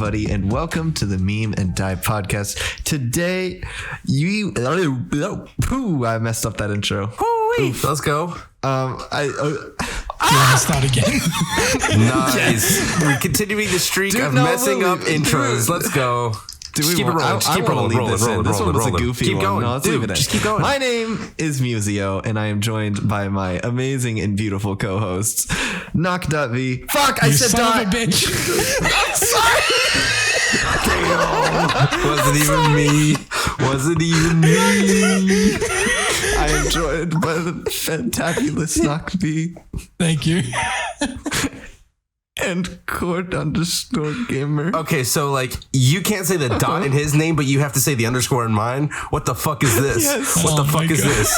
everybody, and welcome to the Meme and Die podcast. Today, I messed up that intro. Oof, let's go. Do you want to start again? Nice. Yes. We're continuing the streak of messing up intros. Let's go. Just keep it rolling. Just keep rolling. This one was a goofy one. Going. No, let's leave it in. Just keep going. My name is Musio, and I am joined by my amazing and beautiful co-hosts, Noc.V. Fuck, I said son of a bitch. I'm sorry. Wasn't even me. I am joined by the fantabulous Noc.V. Thank you. And Cord_gamer. Okay, so like you can't say the dot in his name, but you have to say the underscore in mine. What the fuck is this? Yes. What the fuck is this?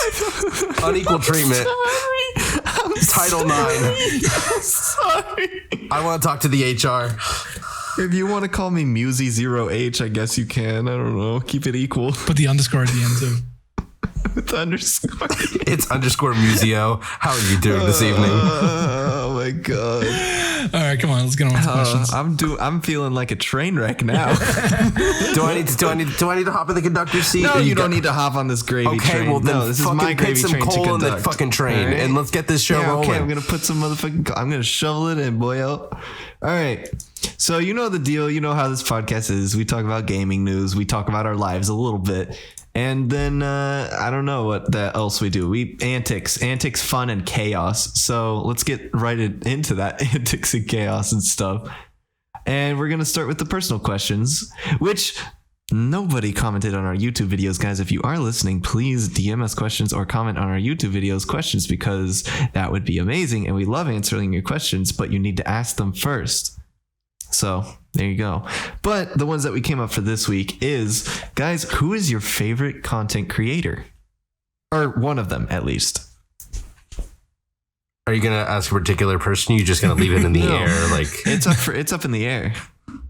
Unequal treatment. Title IX. I'm sorry. I want to talk to the HR. If you want to call me Musy0H, I guess you can. I don't know. Keep it equal. Put the underscore at the end too. With the underscore. It's underscore Musio. How are you doing this evening? Oh my god. All right, come on, let's get on with the questions. I'm feeling like a train wreck now. Do I need to hop in the conductor's seat? No, you don't need to hop on this gravy train. Okay, well then no, this is my gravy put some train coal to in the conduct. fucking train, right? And let's get this show rolling. Okay, I'm gonna put some I'm gonna shovel it in, boyo. All right. So you know the deal. You know how this podcast is. We talk about gaming news. We talk about our lives a little bit. And then I don't know what else we do. We antics, fun, and chaos. So let's get right into that antics and chaos and stuff. And we're gonna start with the personal questions, which nobody commented on our YouTube videos, guys. If you are listening, please DM us questions or comment on our YouTube videos questions, because that would be amazing. And we love answering your questions, but you need to ask them first. So there you go. But the ones that we came up for this week is, guys, who is your favorite content creator? Or one of them, at least. Are you going to ask a particular person? You're just going to leave it in the air? Like it's up in the air.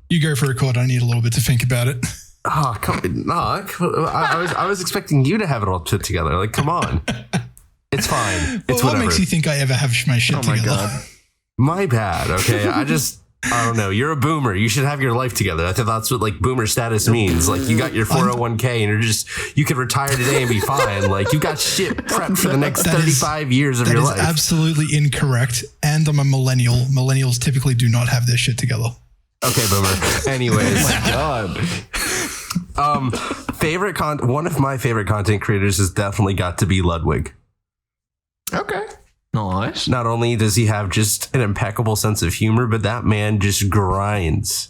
You go for a chord. I need a little bit to think about it. Oh, come on, Knock. I was expecting you to have it all put together. Like, come on. It's fine. It's what whatever. makes you think I ever have my shit together? Oh my god. My bad. Okay, I don't know. You're a boomer. You should have your life together. I think that's what like boomer status means. Like you got your 401k and you could retire today and be fine. Like you got shit prepped for the next 35 years of your life. That is absolutely incorrect. And I'm a millennial. Millennials typically do not have their shit together. Okay, boomer. Anyways. Oh my god. One of my favorite content creators has definitely got to be Ludwig. Okay. Nice. Not only does he have just an impeccable sense of humor, but that man just grinds.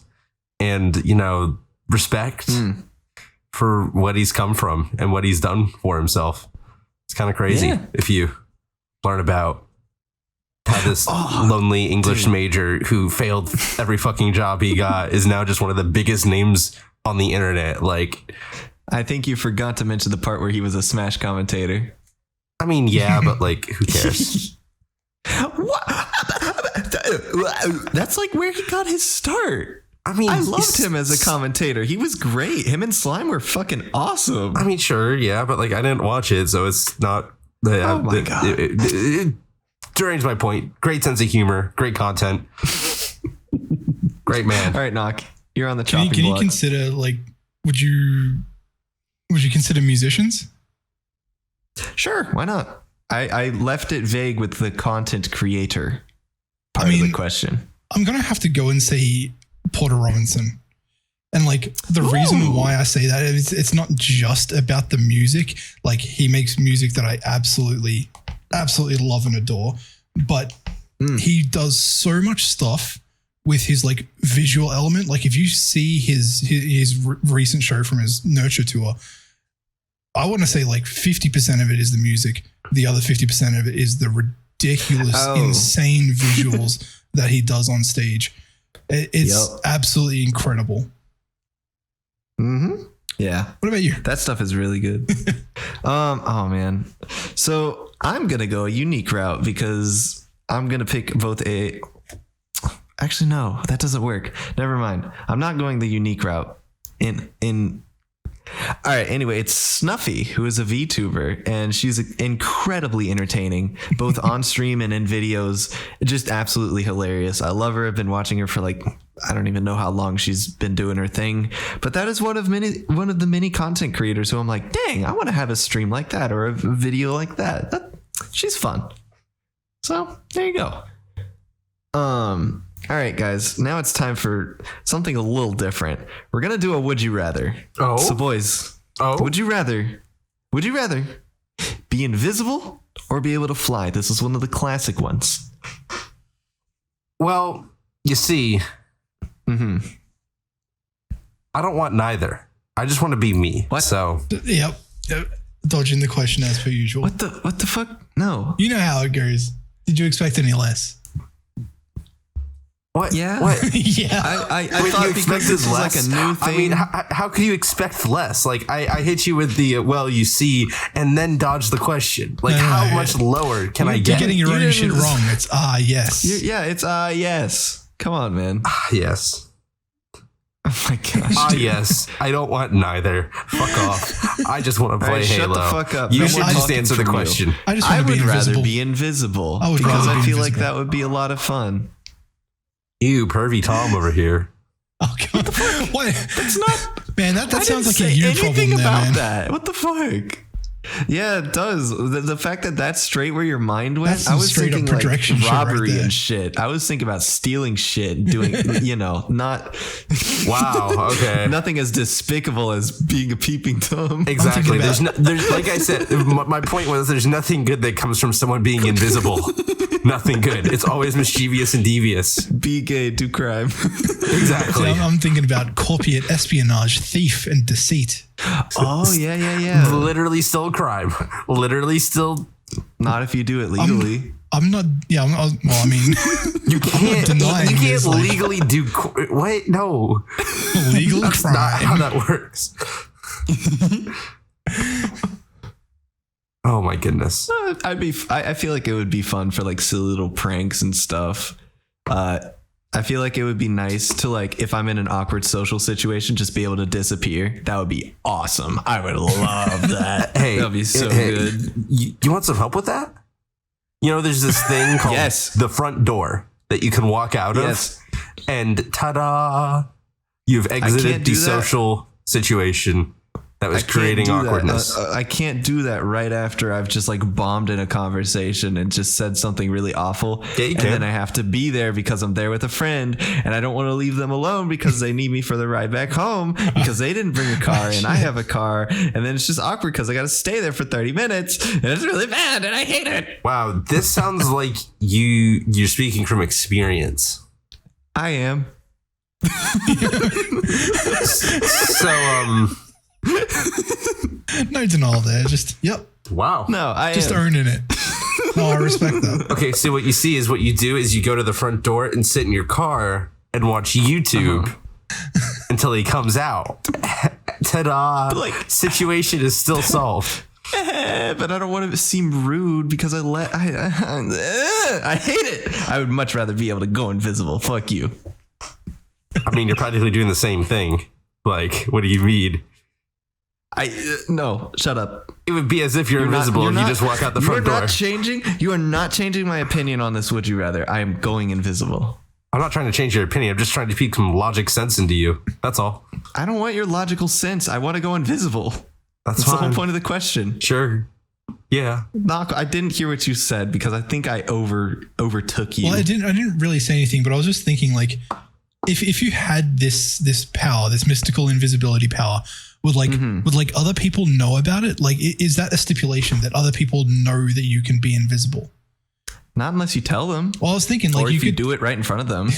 And, respect for what he's come from and what he's done for himself. It's kind of crazy if you learn about how this lonely English major who failed every fucking job he got is now just one of the biggest names on the internet. Like, I think you forgot to mention the part where he was a Smash commentator. I mean, yeah, but like, who cares? What? That's like where he got his start. I mean, I loved him as a commentator. He was great. Him and Slime were fucking awesome. I mean, sure, yeah, but like, I didn't watch it, so it's not. Oh my god! It deranged my point. Great sense of humor, great content, great man. All right, Noc, you're on the chopping block. Can you consider would you consider musicians? Sure, why not? I left it vague with the content creator part of the question. I'm going to have to go and say Porter Robinson. And the reason why I say that is it's not just about the music. Like he makes music that I absolutely love and adore. But he does so much stuff with his visual element. Like if you see his recent show from his Nurture tour, I want to say 50% of it is the music. The other 50% of it is the ridiculous, insane visuals that he does on stage. It's absolutely incredible. Mm-hmm. Yeah. What about you? That stuff is really good. Oh man. So I'm going to go a unique route because I'm going to pick both actually, no, that doesn't work. Never mind. I'm not going the unique route all right, anyway, it's Snuffy, who is a VTuber, and she's incredibly entertaining, both on stream and in videos. Just absolutely hilarious. I love her. I've been watching her for I don't even know how long she's been doing her thing, but that is one of the many content creators who I'm like, dang, I want to have a stream like that or a video like that. She's fun. So there you go. All right, guys, now it's time for something a little different. We're going to do a would you rather. Oh. So boys, would you rather be invisible or be able to fly? This is one of the classic ones. Well, you see, I don't want neither. I just want to be me. What? So, Yep. Dodging the question as per usual. What the fuck? No. You know how it goes. Did you expect any less? what? Yeah. What? Yeah. I Wait, thought you because this was like a new thing. I mean, how could you expect less? Like, I hit you with the, well, you see, and then dodge the question. Like, how much lower can I You're get? getting your You own shit didn't- wrong. It's yes. Yeah, it's yes. Come on, man. Yes. Oh my gosh. dude. Yes. I don't want neither. Fuck off. I just want to All play right, Halo. shut the fuck up. You No should more just talking answer the from you. question. I just I want to would be rather invisible. be invisible I would because rather I be feel like invisible. that would be a lot of fun. You pervy Tom over here. Oh god. What? It's not. Man, that I sounds like didn't a say you anything problem there, about man. that. What the fuck? Yeah, it does. The fact that that's straight where your mind went. That's I some was straight up thinking like projection shit right robbery there. and shit. I was thinking about stealing shit, doing not Wow. Okay. nothing as despicable as being a peeping Tom. Exactly. thinking There's like I said, my point was there's nothing good that comes from someone being invisible. Nothing good. It's always mischievous and devious. Be gay, do crime. Exactly. See, I'm thinking about corporate espionage, thief, and deceit. Oh yeah. Literally still a crime. Literally still. Not if you do it legally. I'm not. Yeah. Well, I mean, You can't. denying You can't this, like- legally do. Wait, no. legal That's not how crime. that works. Oh my goodness. I feel like it would be fun for like silly little pranks and stuff. I feel like it would be nice to like if I'm in an awkward social situation, just be able to disappear. That would be awesome. I would love that. Hey, that'd be so good. You want some help with that? You know, there's this thing called Yes. the front door that you can walk out Yes. of, and ta-da! You've exited can't the do that. social situation that was creating awkwardness. I can't do that right after I've just like bombed in a conversation and just said something really awful. Yeah, you and can. then I have to be there because I'm there with a friend and I don't want to leave them alone because they need me for the ride back home because they didn't bring a car and I have a car. And then it's just awkward because I got to stay there for 30 minutes and it's really bad and I hate it. Wow, this sounds like you're speaking from experience. I am. So, No denial there. Just yep. wow. No, I Just am. owning it. No, I respect that. Okay, so what you see is what you do is you go to the front door and sit in your car and watch YouTube until he comes out. Ta-da! Like- Situation is still solved. But I don't want to seem rude because I hate it. I would much rather be able to go invisible. Fuck you. I mean, you're practically doing the same thing. Like, what do you mean? No, shut up. It would be as if you're invisible and you just walk out the front door. You are not changing my opinion on this. Would you rather? I am going invisible. I'm not trying to change your opinion. I'm just trying to speak some logic sense into you. That's all. I don't want your logical sense. I want to go invisible. That's That's the fine. whole point of the question. Sure. Yeah. I didn't hear what you said because I think I overtook you. Well, I didn't really say anything, but I was just thinking like, if you had this power, this mystical invisibility power, would other people know about it? Like, is that a stipulation that other people know that you can be invisible? Not unless you tell them. Well, I was thinking like Or you if you could do it right in front of them.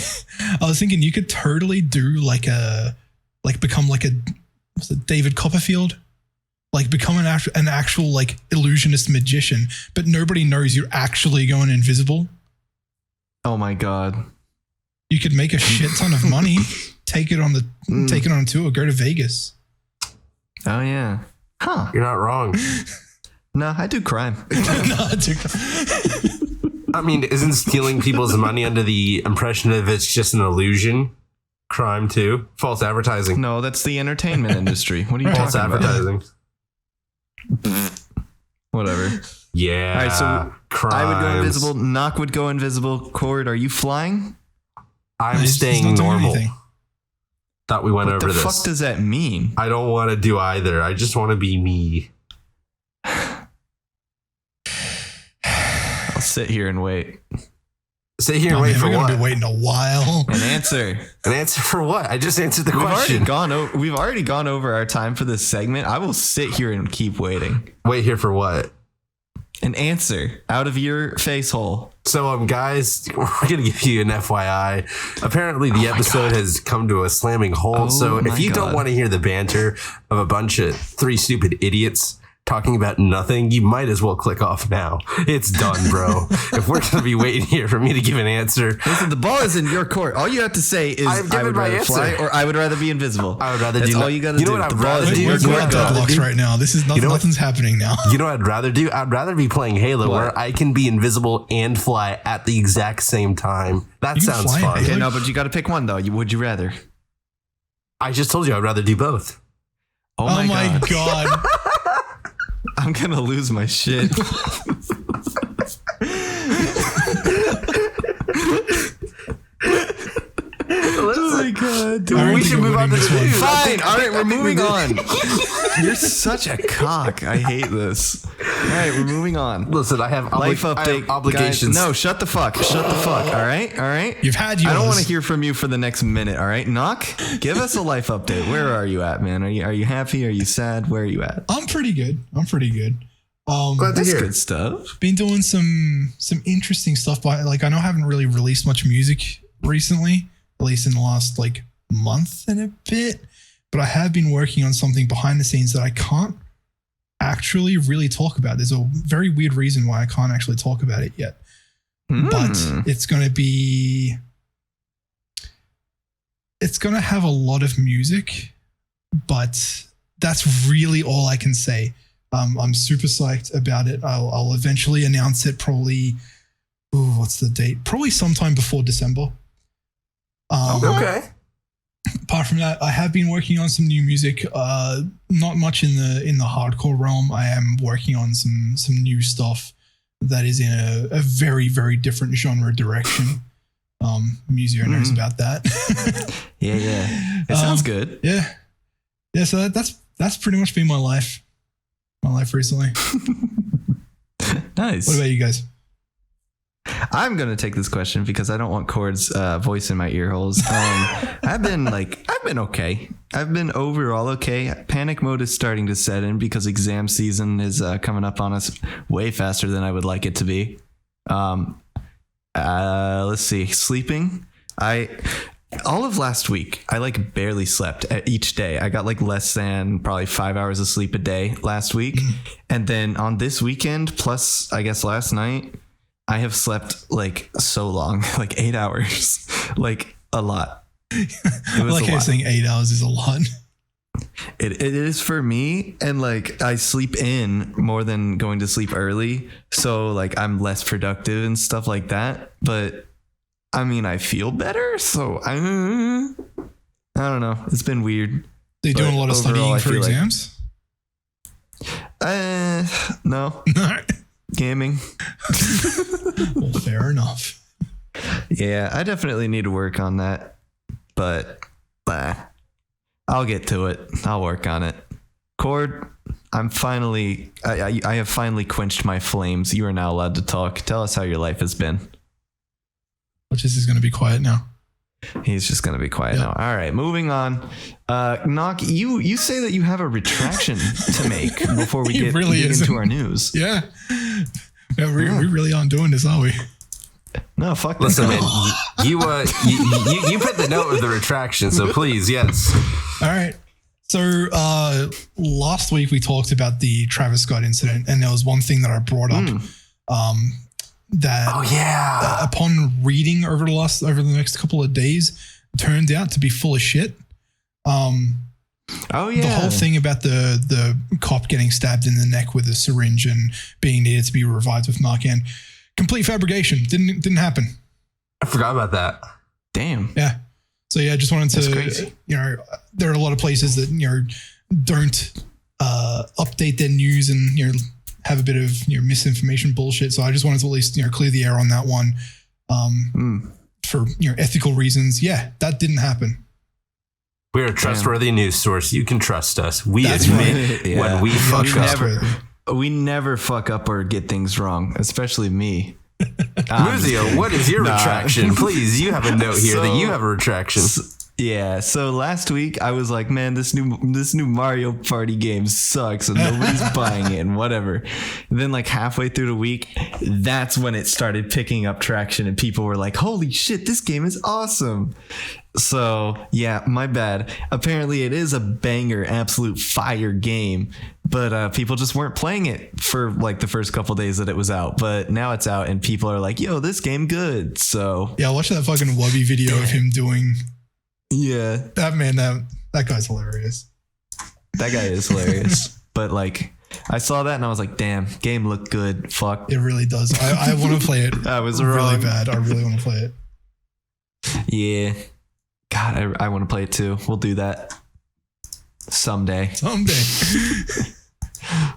I was thinking you could totally do become like a David Copperfield, like become an actual like illusionist magician, but nobody knows you're actually going invisible. Oh my God. You could make a shit ton of money, take it on a tour, go to Vegas. Oh yeah. Huh. You're not wrong. No, I do crime. No, I mean, isn't stealing people's money under the impression of it's just an illusion crime too? False advertising. No, that's the entertainment industry. What are you False talking about? advertising. Whatever. Yeah. All right, so crimes. I would go invisible. Noc would go invisible. Cord, are you flying? I'm He's staying not doing normal. anything. Thought we went What over the this. fuck does that mean? I don't want to do either. I just want to be me. I'll sit here and wait. Sit here and wait for We're what? gonna be waiting a while. An answer. An answer for what? I just answered the We've question. already gone over our time for this segment. I will sit here and keep waiting. Wait here for what? An answer out of your face hole. So, guys, we're going to give you an FYI. Apparently, the episode has come to a slamming halt. Oh So, if my you don't God. want to hear the banter of a bunch of three stupid idiots talking about nothing, you might as well click off now. It's done, bro. If we're going to be waiting here for me to give an answer, Listen, the ball is in your court. All you have to say is I've given I would my rather answer. fly or I would rather be invisible. I would rather That's do all no- you got to You do. know what I'd The ball rather is do? in We're your You know going what court. I'd rather deadlocks do? right now. This is nothing. know what- Nothing's happening now. you know what I'd rather do? I'd rather be playing Halo What? where I can be invisible and fly at the exact same time. That You can sounds fly in fun. Halo? Okay, no, but you got to pick one though. Would you rather? I just told you I'd rather do both. Oh my god. god. I'm gonna lose my shit. Oh my god, dude. I don't We think should I'm move on to winning the this one. news. Fine. All right, we're moving on. You're such a cock. I hate this. All right, we're moving on. Listen, I have, Life I update, have obligations. Guys, no, shut the fuck. Shut the fuck. All right, all right. You've had yours. I don't want to hear from you for the next minute. All right, Noc, give us a life update. Where are you at, man? Are you happy? Are you sad? Where are you at? I'm pretty good. Glad to That's hear. good stuff. Been doing some interesting stuff, but like I know I haven't really released much music recently, at least in the last like month and a bit. But I have been working on something behind the scenes that I can't actually really talk about. There's a very weird reason why I can't actually talk about it yet. But it's going to have a lot of music, but that's really all I can say. I'm super psyched about it. I'll eventually announce it probably, what's the date? Probably sometime before December. Okay. Apart from that, I have been working on some new music. Not much in the hardcore realm. I am working on some new stuff that is in a very, very different genre direction. Musio knows about that. Yeah. It sounds good. Yeah. So that's pretty much been my life recently. Nice. What about you guys? I'm gonna take this question because I don't want Cord's voice in my ear holes. I've been okay. I've been overall okay. Panic mode is starting to set in because exam season is coming up on us way faster than I would like it to be. Let's see. Sleeping. All of last week, I like barely slept each day. I got like less than probably 5 hours of sleep a day last week. And then on this weekend, plus I guess last night, I have slept like so long, like 8 hours, like a lot. It was Like a you're lot. saying 8 hours is a lot. It is for me. And like I sleep in more than going to sleep early. So like I'm less productive and stuff like that. But I mean, I feel better. So I don't know. It's been weird. They're doing a lot of overall, studying I for feel like- exams. No. No. Gaming. Well, fair enough. Yeah, I definitely need to work on that. But I'll get to it. I'll work on it. Cord, I have finally quenched my flames. You are now allowed to talk. Tell us how your life has been. Which is going to be quiet now. He's just going to be quiet Yep. now. All right, moving on. Noc, you say that you have a retraction to make before we He get really into isn't. our news. Yeah. We really aren't doing this, are we? No, fuck this. Listen, man, you put the note of the retraction, so please, yes. All right. So last week we talked about the Travis Scott incident, and there was one thing that I brought up that Oh yeah. upon reading over the next couple of days turned out to be full of shit. Oh yeah. The whole thing about the cop getting stabbed in the neck with a syringe and being needed to be revived with Narcan, complete fabrication. Didn't happen. I forgot about that. Damn. Yeah. So yeah, I just wanted That's to, crazy. there are a lot of places that, don't update their news and, have a bit of, misinformation bullshit. So I just wanted to at least, clear the air on that one. for ethical reasons. Yeah, that didn't happen. We're a trustworthy news source. You can trust us. We That's admit right. when we fuck up. We never fuck up or get things wrong, especially me. Muzio, what is your retraction? Please, you have a note here that you have a retraction. Yeah, so last week I was like, man, this new Mario Party game sucks and nobody's buying it and whatever. And then like halfway through the week, that's when it started picking up traction and people were like, holy shit, this game is awesome. So yeah, my bad. Apparently it is a banger, absolute fire game, but people just weren't playing it for like the first couple days that it was out. But now it's out and people are like, yo, this game good. So yeah, I watched that fucking Wubby video of him doing. Yeah, that guy's hilarious. That guy is hilarious. But like, I saw that and I was like, damn, game looked good. Fuck. It really does. I want to play it. I was really wrong. bad. I really want to play it. Yeah. God, I want to play it too. We'll do that someday.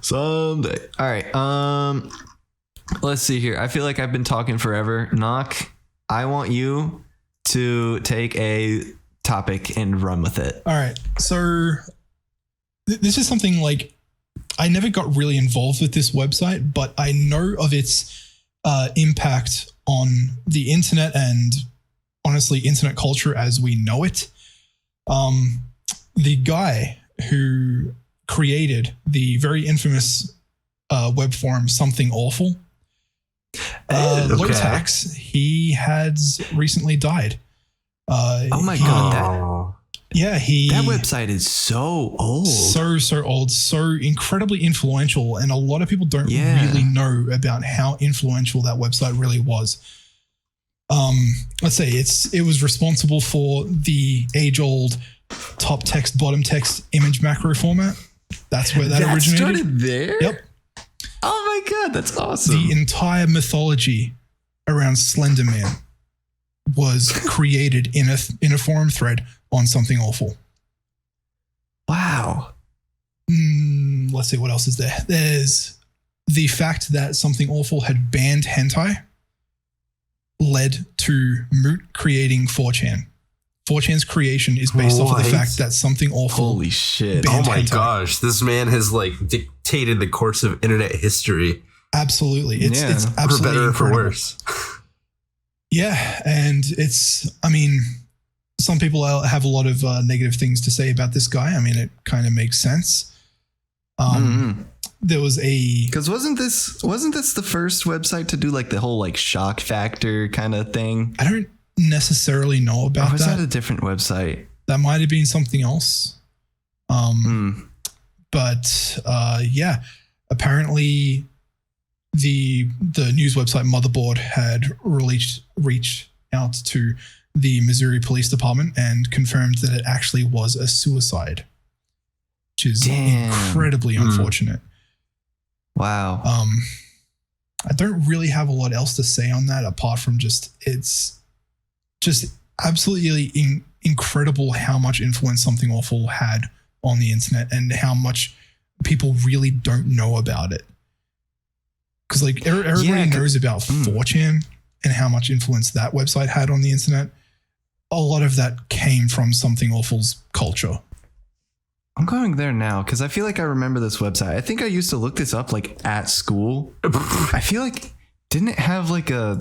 Someday. All right. Let's see here. I feel like I've been talking forever. Noc, I want you to take a topic and run with it. All right. So this is something like I never got really involved with this website, but I know of its impact on the internet and honestly internet culture as we know it. The guy who created the very infamous web forum Something Awful, Lotax, he has recently died. Oh my god! That website is so old, so old, so incredibly influential, and a lot of people don't really know about how influential that website really was. Let's say it was responsible for the age-old top text, bottom text image macro format. That's where that originated. Started there. Yep. Oh my god, that's awesome! The entire mythology around Slender Man was created in a forum thread on Something Awful. Wow. Let's see, what else is there? There's the fact that Something Awful had banned hentai led to Moot creating 4chan. 4chan's creation is based off of the fact that Something Awful. Holy shit. Oh my hentai. gosh. This man has like dictated the course of internet history. Absolutely. It's absolutely for better or for incredible. worse. Yeah. And some people have a lot of negative things to say about this guy. I mean, it kind of makes sense. There was because wasn't this the first website to do like the whole like shock factor kind of thing? I don't necessarily know about or was that. that a different website? That might have been something else. But yeah, apparently the news website Motherboard had reached out to the Missouri Police Department and confirmed that it actually was a suicide, which is incredibly unfortunate. Wow. I don't really have a lot else to say on that apart from it's just absolutely incredible how much influence Something Awful had on the internet and how much people really don't know about it. Because like everybody knows about 4chan and how much influence that website had on the internet. A lot of that came from Something Awful's culture. I'm going there now because I feel like I remember this website. I think I used to look this up like at school. I feel like didn't it have like a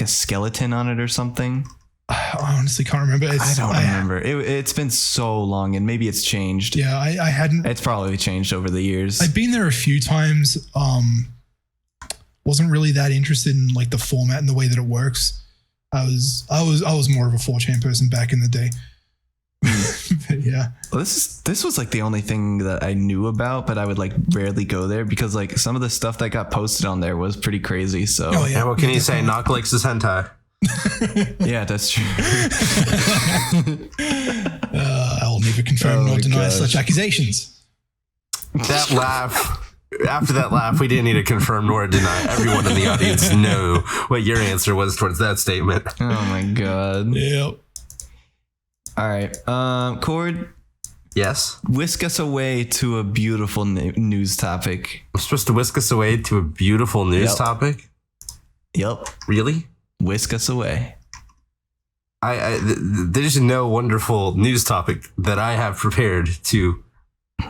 skeleton on it or something? I honestly can't remember. I don't remember. It's been so long and maybe it's changed. Yeah, I hadn't. It's probably changed over the years. I've been there a few times. Wasn't really that interested in like the format and the way that it works. I was more of a 4chan person back in the day. But yeah. Well, this was like the only thing that I knew about, but I would like rarely go there because like some of the stuff that got posted on there was pretty crazy. So yeah, what can you say? Noc likes his hentai. Yeah, that's true. I will neither confirm nor deny such accusations. That laugh. After that laugh, we didn't need to confirm nor deny. Everyone in the audience know what your answer was towards that statement. Oh my god. Yep. All right. Cord. Yes. Whisk us away to a beautiful news topic. I'm supposed to whisk us away to a beautiful news topic? Yep. Really? Whisk us away. there's no wonderful news topic that I have prepared to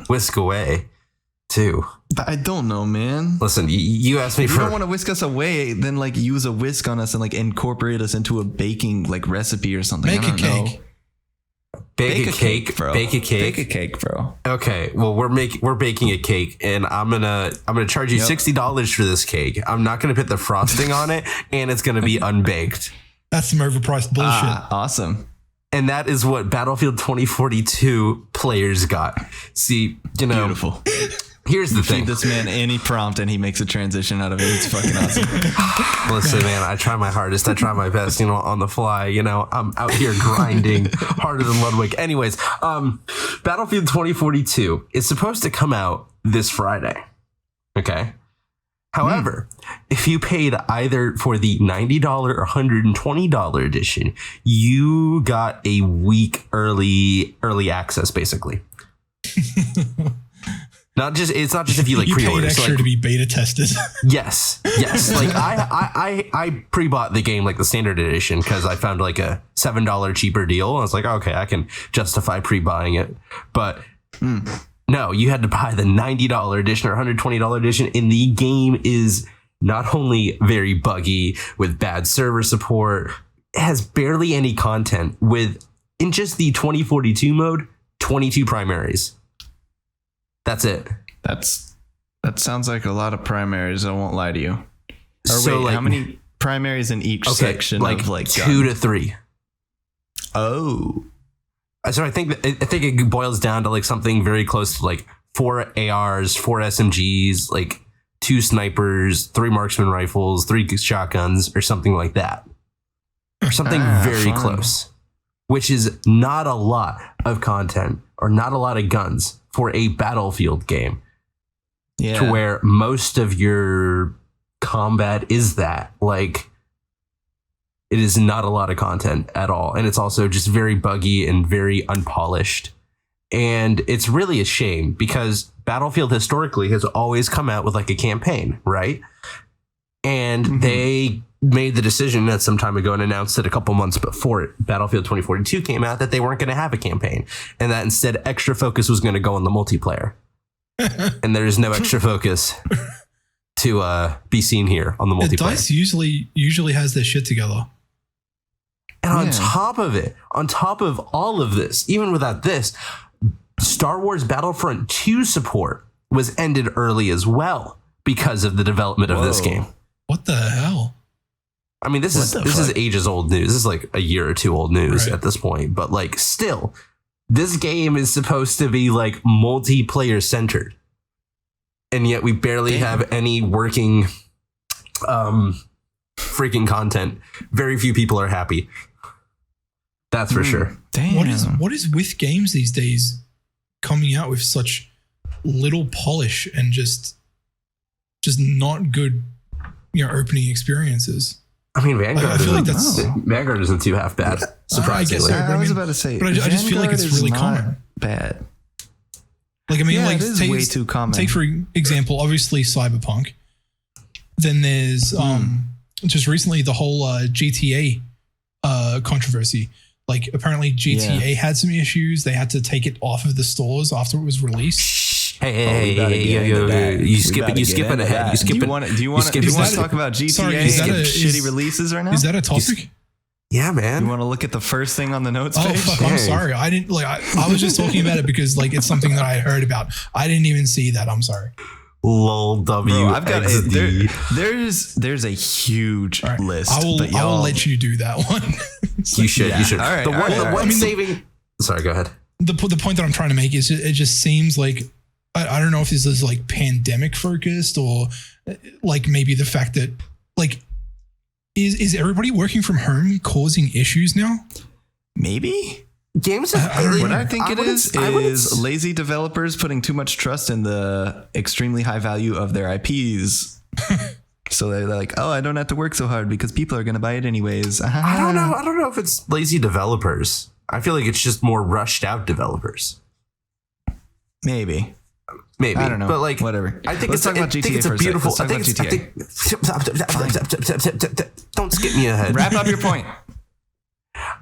whisk away to. But I don't know, man. Listen, you asked me If for. you don't want to whisk us away, then like use a whisk on us and like incorporate us into a baking like recipe or something. Make I don't a cake. know. Bake a cake, bro. Bake a cake. Bake a cake, bro. Okay, well we're baking a cake, and I'm gonna charge you $60 for this cake. I'm not gonna put the frosting on it, and it's gonna be unbaked. That's some overpriced bullshit. Awesome. And that is what Battlefield 2042 players got. See, you know, Beautiful. Here's the thing. Feed this man any prompt and he makes a transition out of it. It's fucking awesome. Listen, man, I try my hardest. I try my best, you know, on the fly. You know, I'm out here grinding harder than Ludwig. Anyways, Battlefield 2042 is supposed to come out this Friday. Okay. However, if you paid either for the $90 or $120 edition, you got a week early access, basically. It's not just if you like pre-order. Paid extra to be beta tested. Yes. Like I pre-bought the game like the standard edition because I found like a $7 cheaper deal. I was like, okay, I can justify pre-buying it. But no, you had to buy the $90 edition or $120 edition, and the game is not only very buggy with bad server support, it has barely any content with, in just the 2042 mode, 22 primaries. That's it. That sounds like a lot of primaries. I won't lie to you. Or So, wait, like, how many primaries in each section? like of like 2 to 3. Oh, So I think it boils down to like something very close to like 4 ARs, 4 SMGs, like 2 snipers, 3 marksman rifles, 3 shotguns, or something like that, or something very fun. close, which is not a lot of content or not a lot of guns for a Battlefield game. yeah. To where most of your combat is that. Like, it is not a lot of content at all. And it's also just very buggy and very unpolished. And it's really a shame because Battlefield historically has always come out with like a campaign, right? And they made the decision that some time ago and announced it a couple months before Battlefield 2042 came out that they weren't going to have a campaign, and that instead extra focus was going to go on the multiplayer. And there is no extra focus to be seen here on the multiplayer. DICE usually has their shit together. And on top of it, on top of all of this, even without this, Star Wars Battlefront 2 support was ended early as well because of the development of this game. What the hell? I mean, this is ages old news. This is like a year or two old news at this point. But like, still, this game is supposed to be like multiplayer centered, and yet we barely have any working freaking content. Very few people are happy. That's for sure. Damn. What is with games these days coming out with such little polish and just not good, opening experiences? I mean, Vanguard, I feel like that's Vanguard isn't too half bad. Surprisingly, I guess so. I was about to say, but I just feel like it's Vanguard is really not common. Bad. Like, I mean, Yeah, like it is way too common. Take for example, obviously Cyberpunk. Then there's just recently the whole GTA controversy. Like, apparently GTA had some issues. They had to take it off of the stores after it was released. Hey, you skipping ahead. You skipping. Do you want to talk about GTA Sorry, and is that shitty releases right now? Is that a topic? Yeah, man. You want to look at the first thing on the notes Oh page? fuck! I'm sorry. I didn't like. I was just talking about it because like it's something that I heard about. I didn't even see that. I'm sorry. Lol W. Bro, I've got there's a huge list. I will let you do that one. You should. You should. All right, The one saving. Sorry, go ahead. The point that I'm trying to make is it just seems like I don't know if this is like pandemic focused or like maybe the fact that like is everybody working from home causing issues now? Maybe. Games. What I think it is lazy developers putting too much trust in the extremely high value of their IPs. So they're like, oh, I don't have to work so hard because people are going to buy it anyways. I don't know. I don't know if it's lazy developers. I feel like it's just more rushed out developers. Maybe. I don't know. But like, whatever. I think Let's talk about GTA it's a for a beautiful. sec. Let's talk about GTA. Don't skip me ahead. Wrap up your point.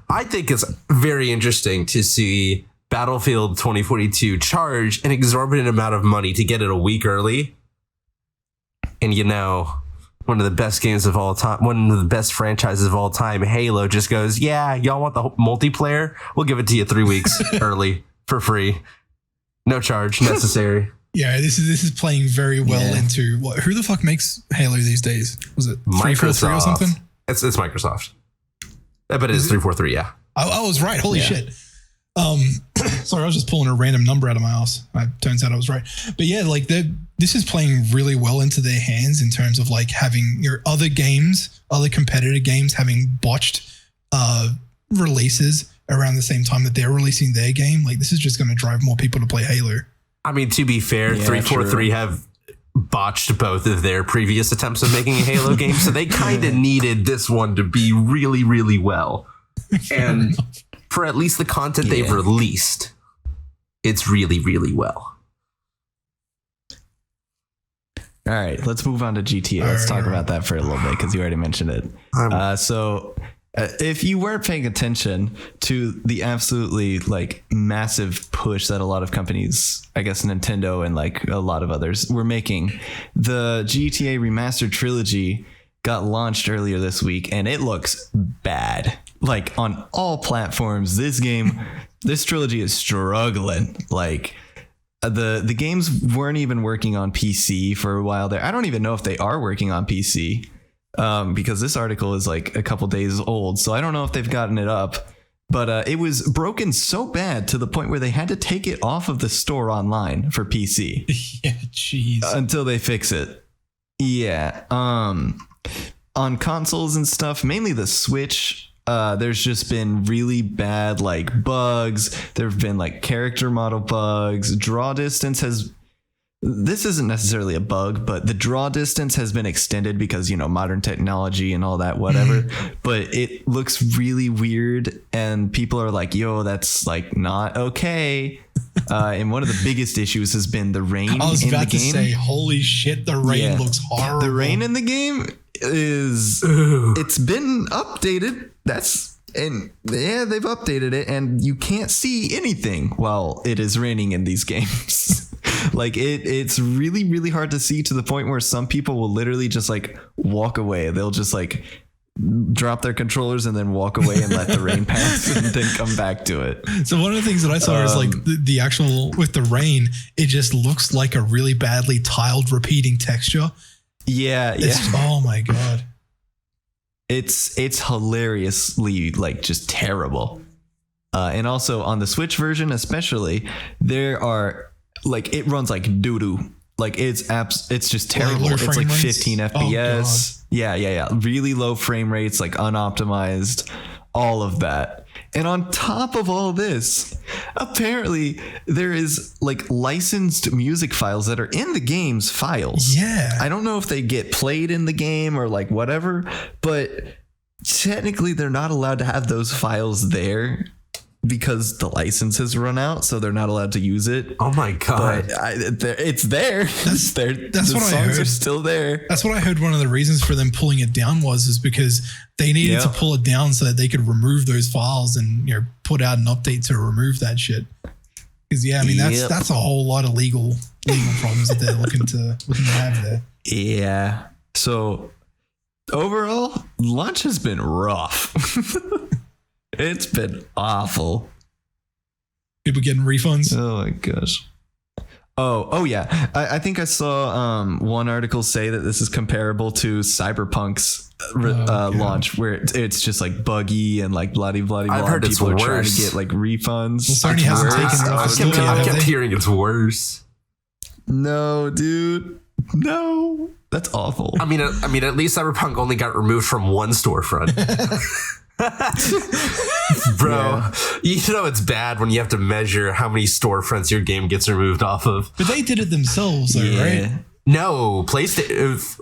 I think it's very interesting to see Battlefield 2042 charge an exorbitant amount of money to get it a week early. And one of the best games of all time, one of the best franchises of all time, Halo, just goes, yeah, y'all want the multiplayer? We'll give it to you 3 weeks early for free. No charge necessary. Yeah, this is playing very well into who the fuck makes Halo these days? Was it 343 or something? It's Microsoft. But it is 343, yeah. I was right. Holy shit. Sorry, I was just pulling a random number out of my ass. It turns out I was right. But yeah, like this is playing really well into their hands in terms of like having your other games, other competitor games having botched releases around the same time that they're releasing their game. Like this is just going to drive more people to play Halo. I mean, to be fair, 343 have botched both of their previous attempts of making a Halo game, so they kind of needed this one to be really, really well. And for at least the content they've released, it's really, really well. All right, let's move on to GTA. Let's talk about that for a little bit because you already mentioned it. So if you weren't paying attention to the absolutely like massive push that a lot of companies, I guess Nintendo and like a lot of others were making, the GTA Remastered Trilogy got launched earlier this week and it looks bad. Like on all platforms, this trilogy is struggling. Like the games weren't even working on PC for a while there. I don't even know if they are working on PC. Because this article is like a couple days old, so I don't know if they've gotten it up, but it was broken so bad to the point where they had to take it off of the store online for PC. Yeah, jeez. Until they fix it. Yeah. On consoles and stuff, mainly the Switch, there's just been really bad like bugs. There have been like character model bugs. Draw distance this isn't necessarily a bug, but the draw distance has been extended because, modern technology and all that, whatever. But it looks really weird and people are like, yo, that's like not okay. And one of the biggest issues has been the rain in the game. I was about to say, holy shit, the rain looks horrible. The rain in the game it's been updated. They've updated it and you can't see anything while it is raining in these games. Like it's really, really hard to see to the point where some people will literally just like walk away. They'll just like drop their controllers and then walk away and let the rain pass and then come back to it. So one of the things that I saw is like the actual with the rain, it just looks like a really badly tiled repeating texture. Yeah. Oh my God. It's hilariously like just terrible. And also on the Switch version, especially, there are like it runs like doo-doo. Like it's just terrible. It's like 15 FPS. Yeah. Really low frame rates, like unoptimized, all of that. And on top of all this, apparently there is like licensed music files that are in the game's files. Yeah. I don't know if they get played in the game or like whatever, but technically they're not allowed to have those files there because the license has run out, so they're not allowed to use it. Oh my God. But it's there. That's what I heard. Are still there. That's what I heard. One of the reasons for them pulling it down is because they needed to pull it down so that they could remove those files and put out an update to remove that shit. Because that's a whole lot of legal problems that they're looking to have there. Yeah. So overall, launch has been rough. It's been awful. People getting refunds. Oh my gosh. Oh yeah. I think I saw one article say that this is comparable to Cyberpunk's launch, where it's just like buggy and like bloody. I've heard people it's are trying worse. to get like refunds. Well, Sony hasn't taken it off the store yet, I have kept they? hearing it's worse. No, dude. No. That's awful. I mean, at least Cyberpunk only got removed from one storefront. Bro, it's bad when you have to measure how many storefronts your game gets removed off of. But they did it themselves, though, right? No, PlayStation.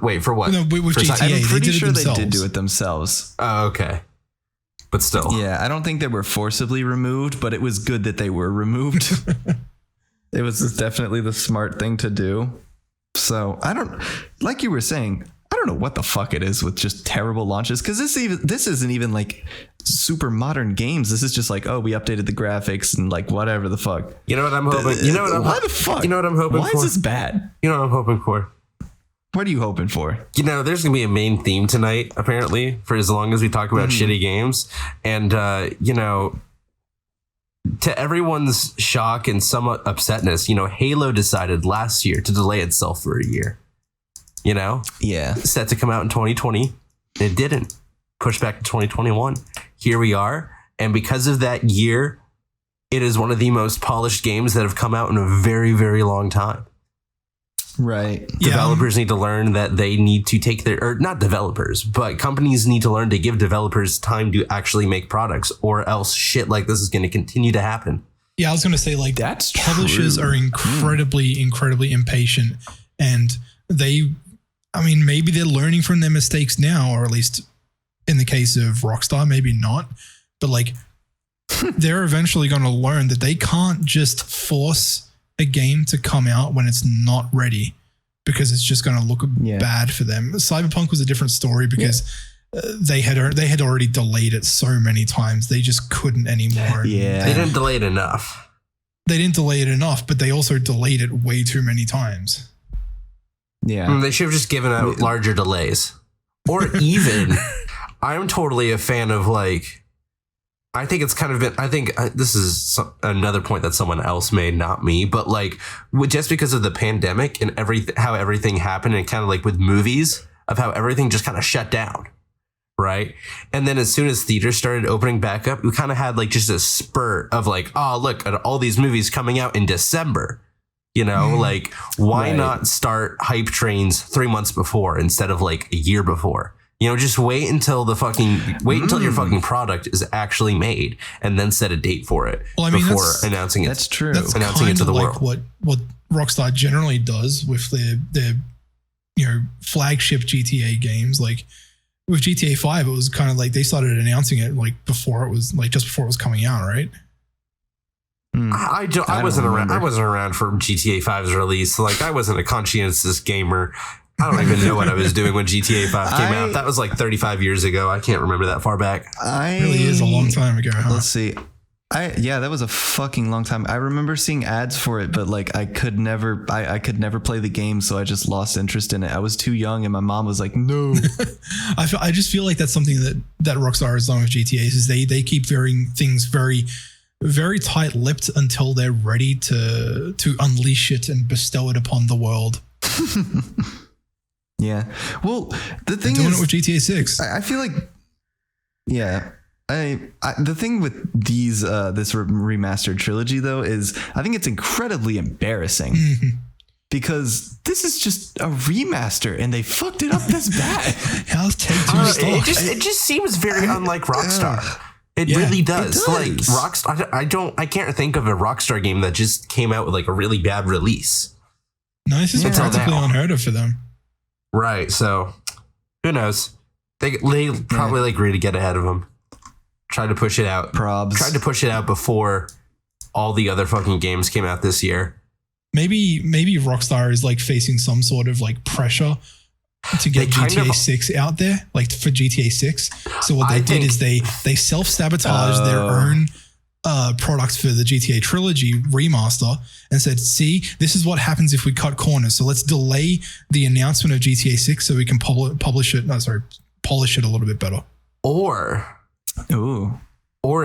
Wait, for what? No, with For GTA, I'm pretty sure they themselves. did do it themselves. Oh, okay. But still. Yeah, I don't think they were forcibly removed, but it was good that they were removed. It was definitely the smart thing to do. So like you were saying, I don't know what the fuck it is with just terrible launches, because this isn't even like super modern games. This is just like, oh, we updated the graphics and like whatever the fuck. You know what I'm hoping? Why the fuck? You know what I'm hoping Why for? is this bad? You know what I'm hoping for? What are you hoping for? You know, there's going to be a main theme tonight, apparently, for as long as we talk about shitty games. And, you know, to everyone's shock and somewhat upsetness, you know, Halo decided last year to delay itself for a year. You know? Yeah. Set to come out in 2020. It didn't. Pushed back to 2021. Here we are. And because of that year, it is one of the most polished games that have come out in a very, very long time. Right. Developers need to learn that they need to take or not developers, but companies need to learn to give developers time to actually make products, or else shit like this is going to continue to happen. Yeah, I was going to say, like, that's publishers true. are incredibly impatient, and maybe they're learning from their mistakes now, or at least in the case of Rockstar, maybe not, but like they're eventually going to learn that they can't just force a game to come out when it's not ready, because it's just going to look bad for them. Cyberpunk was a different story because they had already delayed it so many times. They just couldn't anymore. Yeah. They didn't delay it enough. They didn't delay it enough, but they also delayed it way too many times. Yeah. They should have just given out larger delays. Or even, I'm totally a fan of, like, I think it's kind of been, I think this is another point that someone else made, not me, but like just because of the pandemic and how everything happened, and kind of like with movies of how everything just kind of shut down. Right. And then as soon as theaters started opening back up, we kind of had like just a spurt of like, oh, look at all these movies coming out in December. You know, like why not start hype trains 3 months before instead of like a year before? You know, just wait until your fucking product is actually made, and then set a date for it before announcing it. That's true. That's announcing it to the like world. What Rockstar generally does with their flagship GTA games. Like with GTA 5, it was kind of like they started announcing it like before it was like just before it was coming out, right? I wasn't around. I wasn't around for GTA 5's release. Like I wasn't a conscientious gamer. I don't even know what I was doing when GTA 5 came out. That was like 35 years ago. I can't remember that far back. It really is a long time ago, huh? Let's see. That was a fucking long time. I remember seeing ads for it, but like I could never play the game, so I just lost interest in it. I was too young, and my mom was like, "No." I just feel like that's something that Rockstar has done with GTAs is they keep things very, very tight-lipped until they're ready to unleash it and bestow it upon the world. Yeah. Well, the thing doing is, it with GTA 6. I feel like, the thing with this remastered trilogy though is I think it's incredibly embarrassing because this is just a remaster and they fucked it up this bad. How's Take-Two stock? It just seems very unlike Rockstar. It really does. Like Rockstar, I can't think of a Rockstar game that just came out with like a really bad release. No, this is practically unheard of for them. Right, so who knows? They probably like agreed to get ahead of them. Tried to push it out. Tried to push it out before all the other fucking games came out this year. Maybe Rockstar is like facing some sort of like pressure to get GTA 6 out there, like for GTA 6. So what they did is they self-sabotaged their own products for the GTA Trilogy remaster and said, see, this is what happens if we cut corners. So let's delay the announcement of GTA 6 so we can polish it a little bit better. Or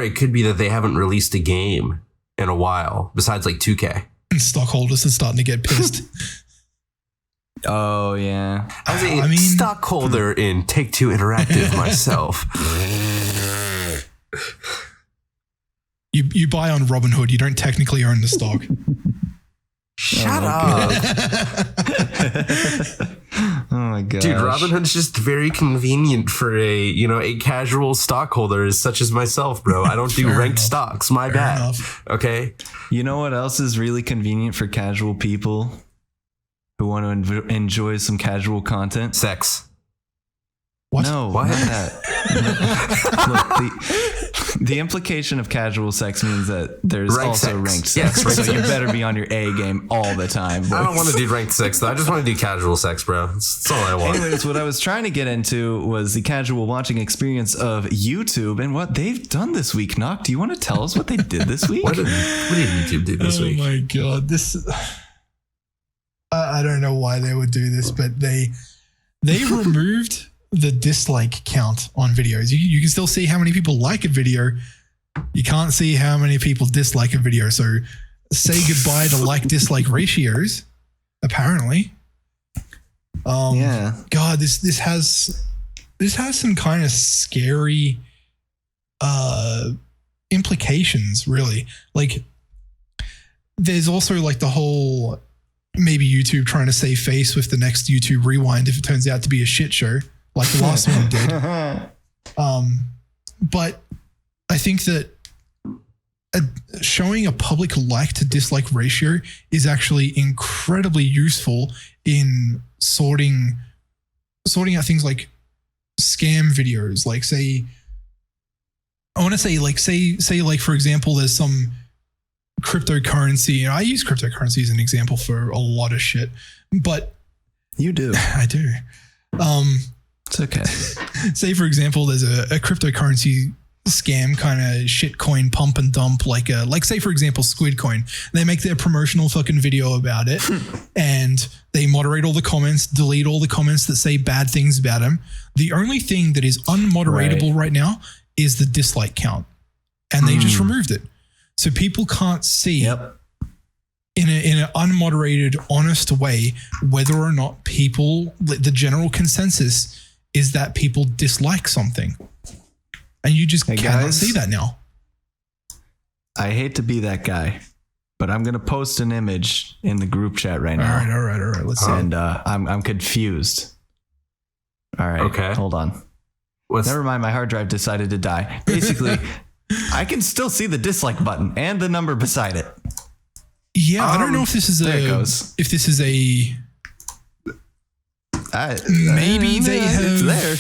it could be that they haven't released a game in a while besides like 2K. And stockholders are starting to get pissed. Oh, yeah. As a stockholder in Take-Two Interactive myself. You buy on Robinhood. You don't technically own the stock. Shut up. Oh my god. Dude, Robinhood's just very convenient for a casual stockholder such as myself, bro. I don't do ranked stocks. My bad. Enough. Okay. You know what else is really convenient for casual people who want to enjoy some casual content? Sex. What? No, what? not that. the implication of casual sex means that there's Ranked also sex. ranked sex. Yes, ranked so you sex. better be on your A game all the time. Boys. I don't want to do ranked sex though. I just want to do casual sex, bro. That's all I want. Anyways, what I was trying to get into was the casual watching experience of YouTube and what they've done this week. Noc, do you want to tell us what they did this week? What did YouTube do this week? Oh my god, this. I don't know why they would do this, but they removed the dislike count on videos. You can still see how many people like a video. You can't see how many people dislike a video. So say goodbye to like dislike ratios. Apparently, Yeah. God, this has some kind of scary implications. Really, like there's also like the whole maybe YouTube trying to save face with the next YouTube Rewind if it turns out to be a shit show like the last one did. But I think that showing a public like to dislike ratio is actually incredibly useful in sorting out things like scam videos. Like say for example, there's some cryptocurrency, and I use cryptocurrency as an example for a lot of shit, but You do. I do. It's okay. Say for example, there's a cryptocurrency scam kind of shitcoin pump and dump, like say for example Squidcoin. They make their promotional fucking video about it, and they moderate all the comments, delete all the comments that say bad things about them. The only thing that is unmoderatable right now is the dislike count, and they just removed it, so people can't see in an unmoderated, honest way whether or not people. The general consensus is that people dislike something. And you just cannot see that now. I hate to be that guy, but I'm gonna post an image in the group chat right now. All right. Let's see. And I'm confused. All right. Okay. Hold on. Never mind. My hard drive decided to die. Basically, I can still see the dislike button and the number beside it. Yeah, I don't know if this is there it goes. If this is a. Maybe they have. It's there.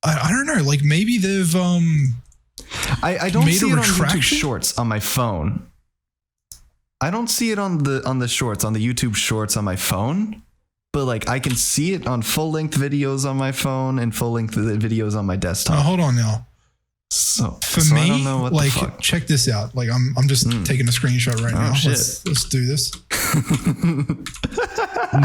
I don't know. Like maybe they've I don't made see a it on YouTube retraction? Shorts on my phone. I don't see it on the shorts, on the YouTube Shorts on my phone, but like I can see it on full length videos on my phone and full length videos on my desktop. hold on now. So For I me, don't know what like the fuck. check this out. Like I'm just taking a screenshot right now. shit. Let's do this.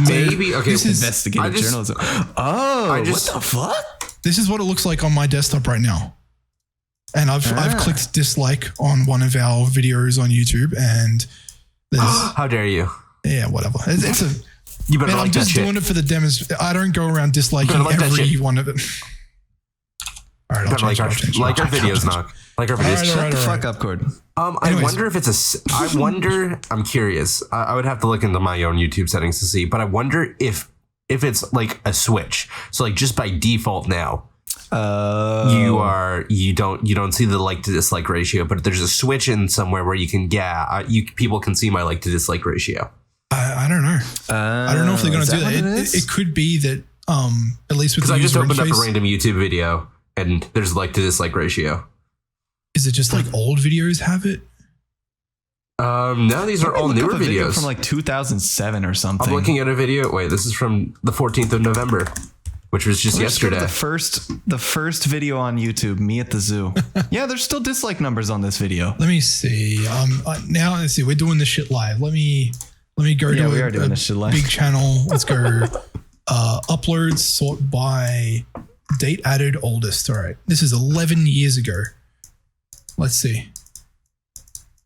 Maybe okay. This is- Investigative journalism. Oh, what the fuck? This is what it looks like on my desktop right now. And I've clicked dislike on one of our videos on YouTube, and there's How dare you? yeah, whatever. It's a You better man, I'm like that just shit. doing it for the demonstration. I don't go around disliking Better like that every shit. one of it. All right, I'll Better change. like our videos, Noc. Like our videos. All Shut right, the all fuck up, Cord. I Anyways. wonder if it's I wonder. I'm curious. I would have to look into my own YouTube settings to see, but I wonder if it's like a switch. So like just by default now, you don't see the like to dislike ratio, but there's a switch in somewhere where you can people can see my like to dislike ratio. I don't know. I don't know if they're going to do that. It could be that at least with Because the I just user opened up a interface, random YouTube video and there's like to dislike ratio. is it just like old videos have it? No, these are all newer videos from like 2007 or something. I'm looking at a video. Wait, this is from the 14th of November, which was just Let's go to yesterday. the first video on YouTube, me at the zoo. Yeah, there's still dislike numbers on this video. Let me see. Now let's see. We're doing this shit live. Let me go Yeah, to we are doing this shit live. big channel. Let's go. Uploads sort by date added oldest. All right, this is 11 years ago. Let's see.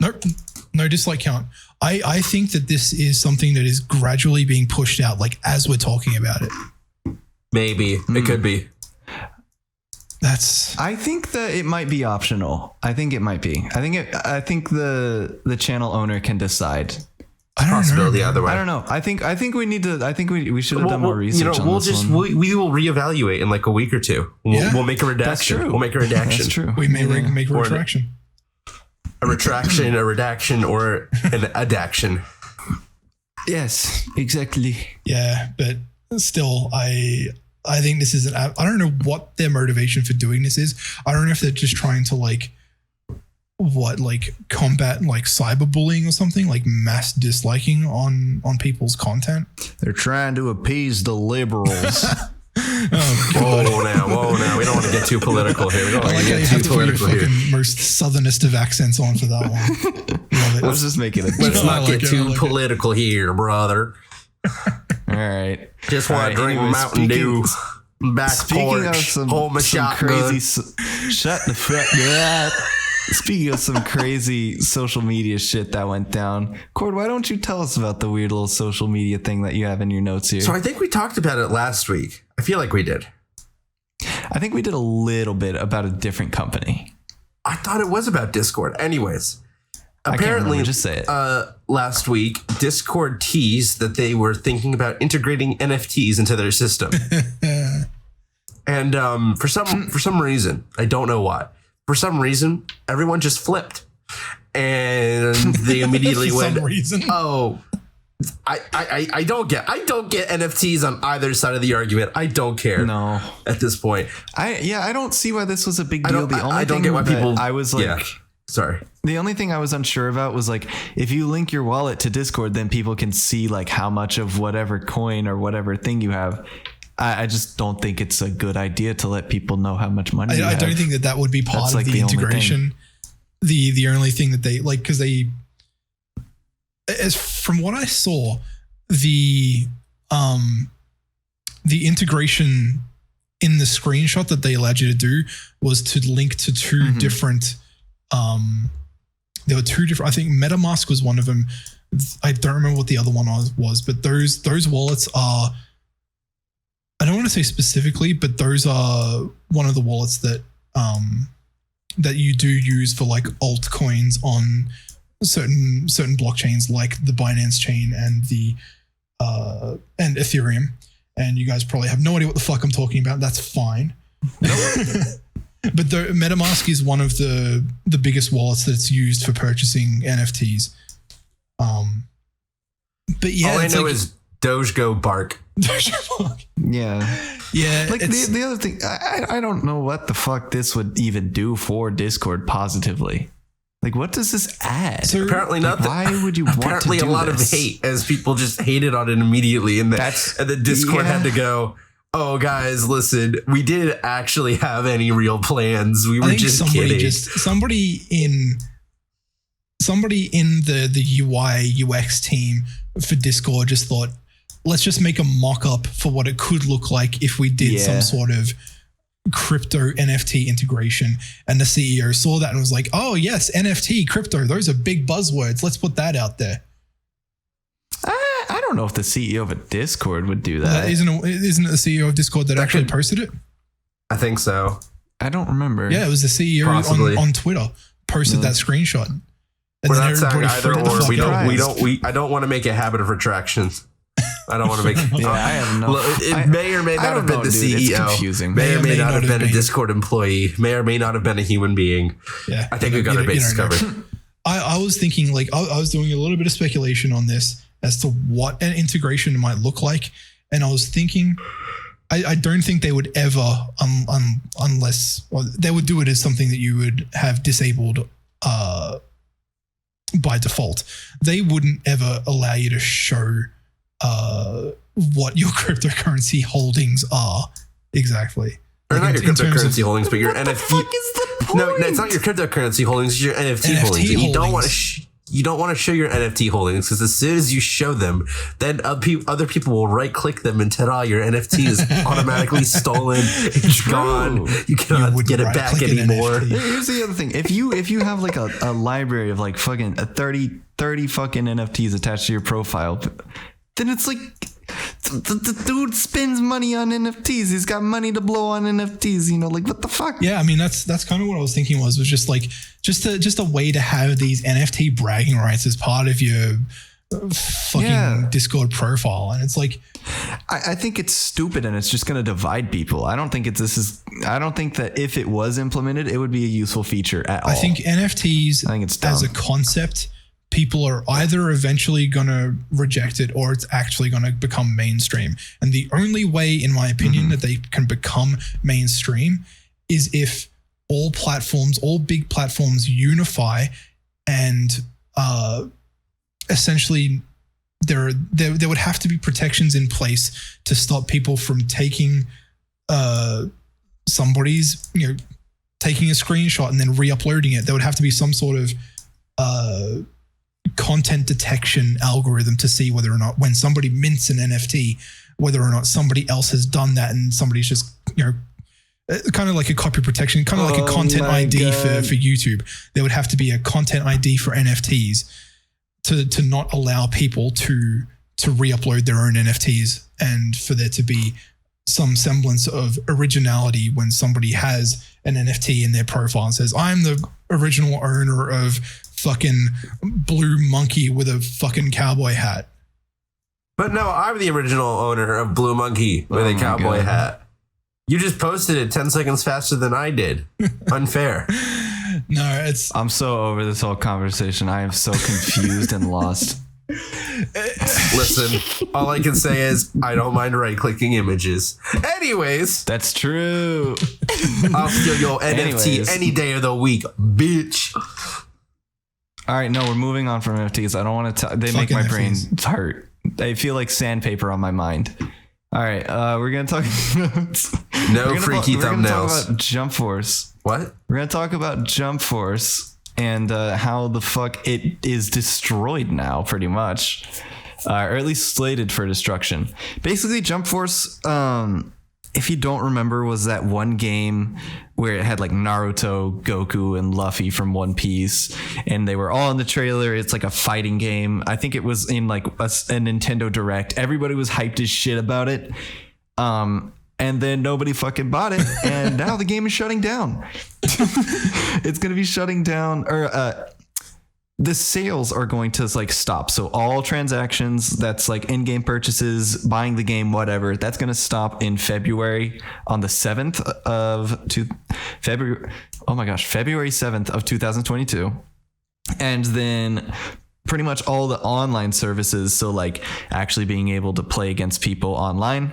Nope, no dislike count. I think that this is something that is gradually being pushed out, like as we're talking about it. Maybe it could be. I think that it might be optional. I think it might be. I think the channel owner can decide. I don't Possibility know. either way. I don't know. I think we need to. I think we should have done more research on we'll this just one. we will reevaluate in like a week or two. We'll make a redaction. That's true. We'll make a redaction. That's true. We may make a Or- retraction. A retraction, a redaction, or an adaction. Yes, exactly. Yeah, but still, I think this is I don't know what their motivation for doing this is. I don't know if they're just trying to like like combat like cyberbullying or something, like mass disliking on people's content. They're trying to appease the liberals. Oh god. Whoa now. We don't want to get too political here. We don't I want like to how you get have too to put your political here. fucking most southernest of accents on for that one. Love it. Let's just make it a Let's joke. not I get like it, I too like it. political here, brother. All right. Just want to drink anyways, Mountain Dew. Back Speaking porch, of some shotgun. crazy, shut the fuck up. Speaking of some crazy social media shit that went down, Cord, why don't you tell us about the weird little social media thing that you have in your notes here? So I think we talked about it last week. I feel like we did. I think we did a little bit about a different company. I thought it was about Discord. Anyways, I can't apparently, remember, just say it. Last week, Discord teased that they were thinking about integrating NFTs into their system. And for some reason, I don't know why. For some reason, everyone just flipped, and they immediately For went, some reason. "Oh, I don't get NFTs on either side of the argument. I don't care. No. At this point, I don't see why this was a big I deal. don't. The only I don't thing get why that people. I was like, yeah. Sorry. the only thing I was unsure about was like, if you link your wallet to Discord, then people can see like how much of whatever coin or whatever thing you have. I just don't think it's a good idea to let people know how much money you I have. don't think that would be part That's of like the the only integration. The only thing that they like, because they, as from what I saw, the integration in the screenshot that they allowed you to do was to link to two different. There were two different. I think MetaMask was one of them. I don't remember what the other one was, but those wallets are. I don't want to say specifically, but those are one of the wallets that that you do use for like altcoins on certain blockchains, like the Binance chain and the and Ethereum. And you guys probably have no idea what the fuck I'm talking about. That's fine. But the MetaMask is one of the biggest wallets that's used for purchasing NFTs. But yeah, all I know like, is Dogeco bark. Yeah. Yeah. Like the other thing, I don't know what the fuck this would even do for Discord positively. Like, what does this add? So Apparently Like, nothing. why would you want Apparently to do a lot this? of hate, as people just hated on it immediately, and the Discord had to go, "Oh, guys, listen, we didn't actually have any real plans. We were just kidding." Somebody in the UI UX team for Discord just thought, let's just make a mock-up for what it could look like if we did some sort of crypto NFT integration. And the CEO saw that and was like, oh yes, NFT, crypto, those are big buzzwords. Let's put that out there. I don't know if the CEO of a Discord would do that. Isn't it the CEO of Discord that actually posted it? I think so. I don't remember. Yeah, it was the CEO Possibly. on Twitter posted that screenshot. And We're then not saying everybody either freaked the or. fuck out. I don't want to make a habit of retractions. I don't want to make. Yeah, I have no. It may or may not have been the CEO. It's confusing. May or may not have been a Discord employee. May or may not have been a human being. Yeah, I think we got our bases covered. I was thinking, like, I was doing a little bit of speculation on this as to what an integration might look like, and I was thinking, I don't think they would ever, unless they would do it as something that you would have disabled by default. They wouldn't ever allow you to show what your cryptocurrency holdings are exactly. Or not your in terms cryptocurrency of- holdings, but your NFT. What the fuck is the point? No, it's not your cryptocurrency holdings. It's your NFT holdings. And you don't want to. You don't want to show your NFT holdings, because as soon as you show them, then other people will right-click them and ta-da, your NFT is automatically stolen. It's gone. You cannot get it back right-click an anymore. NFT. Here's the other thing. If you have like a library of like fucking 30 fucking NFTs attached to your profile, then it's like the dude spends money on NFTs. He's got money to blow on NFTs. You know, like what the fuck? Yeah, I mean that's kind of what I was thinking was just like just a way to have these NFT bragging rights as part of your fucking Discord profile, and it's like I think it's stupid and it's just going to divide people. I don't think I don't think that if it was implemented, it would be a useful feature at all. I think NFTs it's dumb. as a concept, people are either eventually going to reject it or it's actually going to become mainstream. And the only way, in my opinion, that they can become mainstream is if all platforms, all big platforms unify, and essentially there would have to be protections in place to stop people from taking somebody's, taking a screenshot and then re-uploading it. There would have to be some sort of content detection algorithm to see whether or not, when somebody mints an NFT, whether or not somebody else has done that, and somebody's just, kind of like a copy protection, kind of like a content ID for YouTube. There would have to be a content ID for NFTs to not allow people to re-upload their own NFTs, and for there to be some semblance of originality when somebody has an NFT in their profile and says, I'm the original owner of fucking blue monkey with a fucking cowboy hat. But no, I'm the original owner of Blue Monkey with a cowboy hat. You just posted it 10 seconds faster than I did. Unfair. No, I'm so over this whole conversation. I am so confused and lost. Listen, all I can say is I don't mind right-clicking images. Anyways. That's true. I'll steal your NFT any day of the week, bitch. All right, no, we're moving on from NFTs. I don't want to. They make my brain hurt. They feel like sandpaper on my mind. All right, we're gonna talk. No freaky thumbnails. We're gonna talk about Jump Force. What? We're gonna talk about Jump Force and how the fuck it is destroyed now, pretty much, or at least slated for destruction. Basically, Jump Force, if you don't remember, was that one game where it had like Naruto, Goku, and Luffy from One Piece, and they were all in the trailer. It's like a fighting game. I think it was in like a Nintendo Direct. Everybody was hyped as shit about it. And then nobody fucking bought it, and now the game is shutting down. It's going to be shutting down, or the sales are going to like stop. So all transactions, that's like in-game purchases, buying the game, whatever, that's going to stop in February on the 7th of February 7th of 2022. And then pretty much all the online services, so like actually being able to play against people online,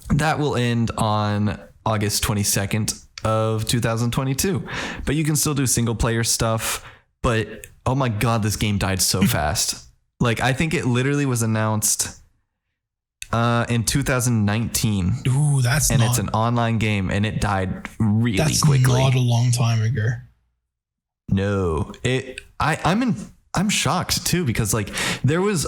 that will end on August 22nd of 2022. But you can still do single player stuff. But oh my God, this game died so fast. Like, I think it literally was announced in 2019. Ooh, it's an online game, and it died really quickly. That's not a long time ago. No, I'm shocked too, because like there was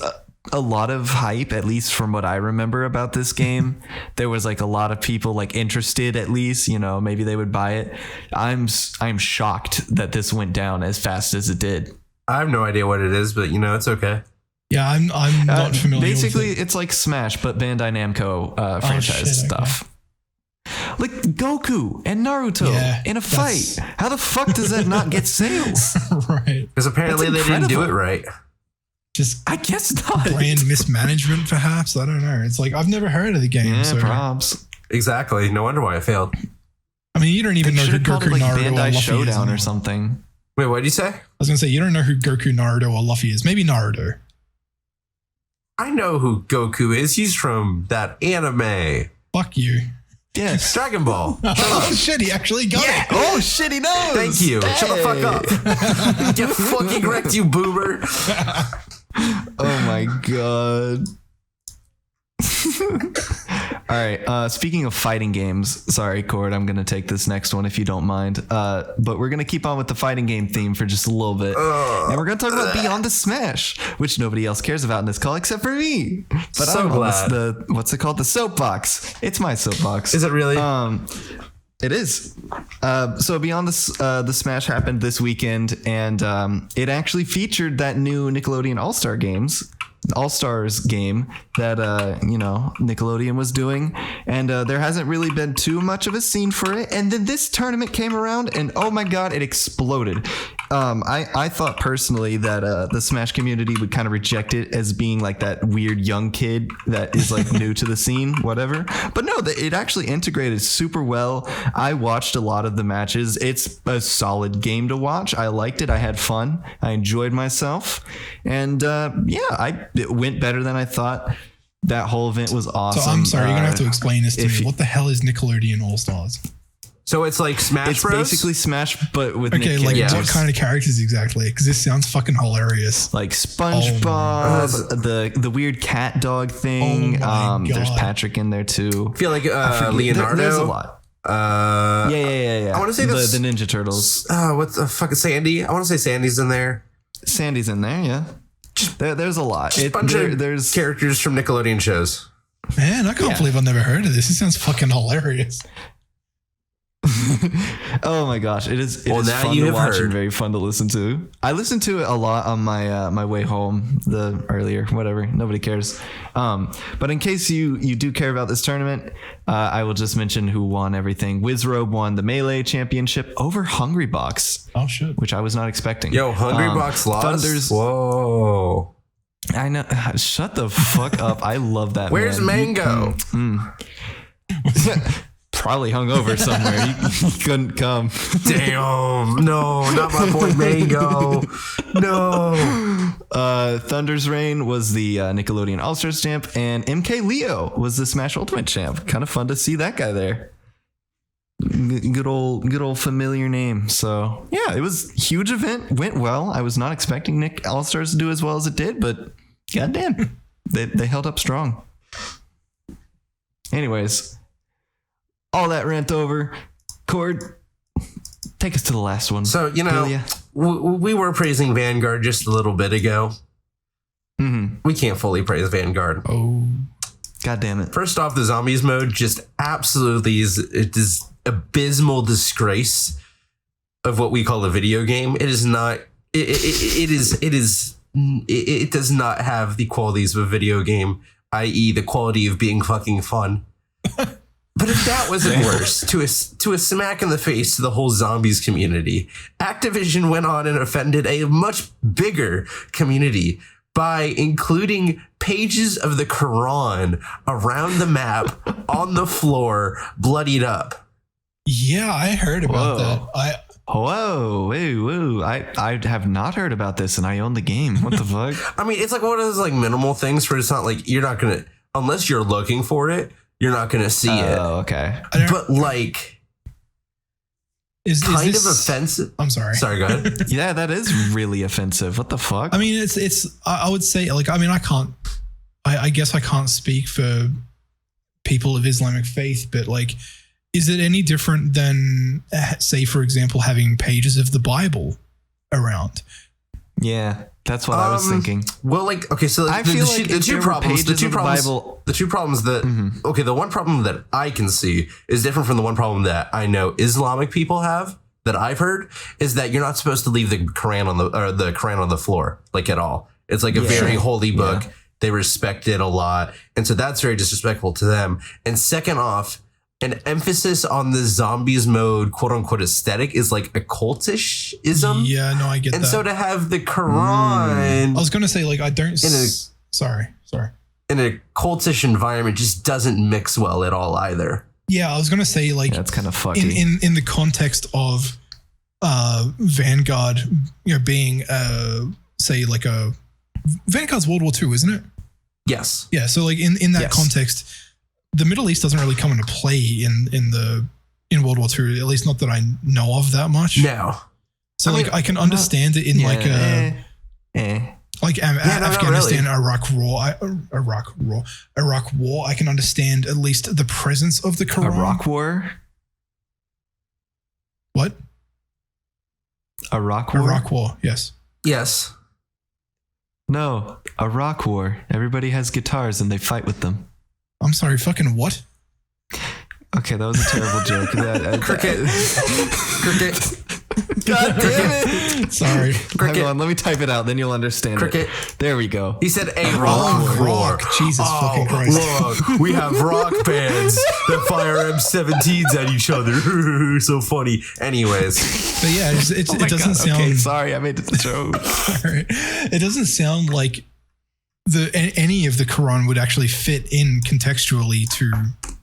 a lot of hype, at least from what I remember about this game. There was like a lot of people like interested, at least, maybe they would buy it. I'm shocked that this went down as fast as it did. I have no idea what it is, but it's okay. Yeah, I'm not familiar. Basically, with it. It's like Smash, but Bandai Namco franchise stuff. Okay. Like Goku and Naruto in a fight. How the fuck does that not get sales? Right. Because apparently they didn't do it right. Just, I guess not. Brand mismanagement, perhaps. I don't know. It's like, I've never heard of the game. Yeah, so. props. Exactly. No wonder why it failed. I mean, you don't even know who Goku, it like Naruto, Bandai or Luffy Showdown is or something. Wait, what did you say? I was gonna say, you don't know who Goku, Naruto, or Luffy is. Maybe Naruto. I know who Goku is. He's from that anime. Fuck you. Yes. Dragon Ball. Oh shit, he actually got it. Oh shit, he knows. Thank you. Hey. Shut the fuck up. Get fucking wrecked, you boomer. Oh my God. All right. Speaking of fighting games, sorry, Cord, I'm going to take this next one if you don't mind. But we're going to keep on with the fighting game theme for just a little bit. And we're going to talk about Beyond the Smash, which nobody else cares about in this call except for me. But so I'm glad. on what's it called? The soapbox. It's my soapbox. Is it really? It is. So Beyond the Smash happened this weekend, and it actually featured that new Nickelodeon All-Stars game that Nickelodeon was doing, and there hasn't really been too much of a scene for it. And then this tournament came around, and oh my God, it exploded. I thought personally that the Smash community would kind of reject it as being like that weird young kid that is like new to the scene, whatever. But no, it actually integrated super well. I watched a lot of the matches. It's a solid game to watch. I liked it. I had fun. I enjoyed myself. And it went better than I thought. That whole event was awesome. So I'm sorry, you're going to have to explain this to me. What the hell is Nickelodeon All-Stars? So it's like Smash It's Bros? basically Smash, but with Okay, Nick like characters. what kind of characters exactly? Because this sounds fucking hilarious. Like SpongeBob, the weird cat dog thing. Oh my There's God. Patrick in there too. I feel like Forget- Leonardo. There's a lot. Yeah. I wanna say this- the Ninja Turtles. What's the fucking Sandy? I want to say Sandy's in there. Sandy's in there. Yeah. There's a lot. Just a bunch of there's characters from Nickelodeon shows. Man, I can't believe I've never heard of this. It sounds fucking hilarious. oh my gosh, it is Well, now fun you to have watch heard. and very fun to listen to. I listened to it a lot on my my way home whatever, nobody cares. But in case you do care about this tournament, I will just mention who won everything. Wizrobe won the Melee Championship over Hungrybox, Oh shit. which I was not expecting. Yo, Hungrybox lost. Thunder's. Whoa. I know. Shut the fuck up. I love that. Where's man. Mango? Probably hungover somewhere. He couldn't come. Damn. No, not my boy Mango. No. Thunder's Reign was the Nickelodeon All-Stars champ, and MK Leo was the Smash Ultimate champ. Kind of fun to see that guy there. Good old familiar name. So yeah, it was a huge event. Went well. I was not expecting Nick All-Stars to do as well as it did, but goddamn, they held up strong. Anyways, all that rant over. Cord, take us to the last one. So, you know, Will ya? we were praising Vanguard just a little bit ago. We can't fully praise Vanguard. Oh. God damn it. First off, the zombies mode just absolutely is abysmal disgrace of what we call a video game. It is not. It does not have the qualities of a video game, i.e., the quality of being fucking fun. But if that wasn't worse, to a smack in the face to the whole zombies community, Activision went on and offended a much bigger community by including pages of the Quran around the map on the floor, bloodied up. Yeah, I heard about Whoa. that. Whoa. I have not heard about this, and I own the game. What the fuck? I mean, it's like one of those like minimal things where it's not like you're not gonna, unless you're looking for it, you're not gonna see it. Oh, okay. But like, Is kind this, of offensive. I'm sorry. Sorry, go ahead. Yeah, that is really offensive. What the fuck? I mean, I would say, like, I mean, I guess I can't speak for people of Islamic faith, but like, is it any different than, say, for example, having pages of the Bible around? Yeah, that's what I was thinking. Well, like, okay, so I feel like the if two there were problems, pages of the Bible- the two problems that, okay, the one problem that I can see is different from the one problem that I know Islamic people have that I've heard is that you're not supposed to leave the Quran on the floor, like at all. It's like a very holy book. Yeah. They respect it a lot. And so that's very disrespectful to them. And second off, an emphasis on the zombies mode, quote unquote, aesthetic is like a cultish-ism. Yeah, no, I get And that. so to have the Quran I was going to say, like, I don't. Sorry. in a cultish environment just doesn't mix well at all either. Yeah, I was going to say, like, That's kind of fucky. in the context of Vanguard, you know, being say like a Vanguard's World War II, isn't it? Yes. Yeah. So like in that Yes. context, the Middle East doesn't really come into play in World War II, at least not that I know of that much. No. So I like mean, I can understand it in like Afghanistan, not Iraq War. I can understand at least the presence of the Quran. Iraq War? What? Iraq War? Iraq War. Yes. Yes. No, Iraq War. Everybody has guitars and they fight with them. I'm sorry. Fucking what? Okay, that was a terrible joke. Cricket. Cricket. God damn it! Sorry. Hang on, let me type it out, then you'll understand Cricket. it. There we go. He said a rock roar. Jesus fucking Christ. Look, we have rock bands that fire M17s at each other. So funny. Anyways. But yeah, it Oh my doesn't God, sound. Okay, sorry, I made it a joke. Sorry. It doesn't sound like any of the Quran would actually fit in contextually to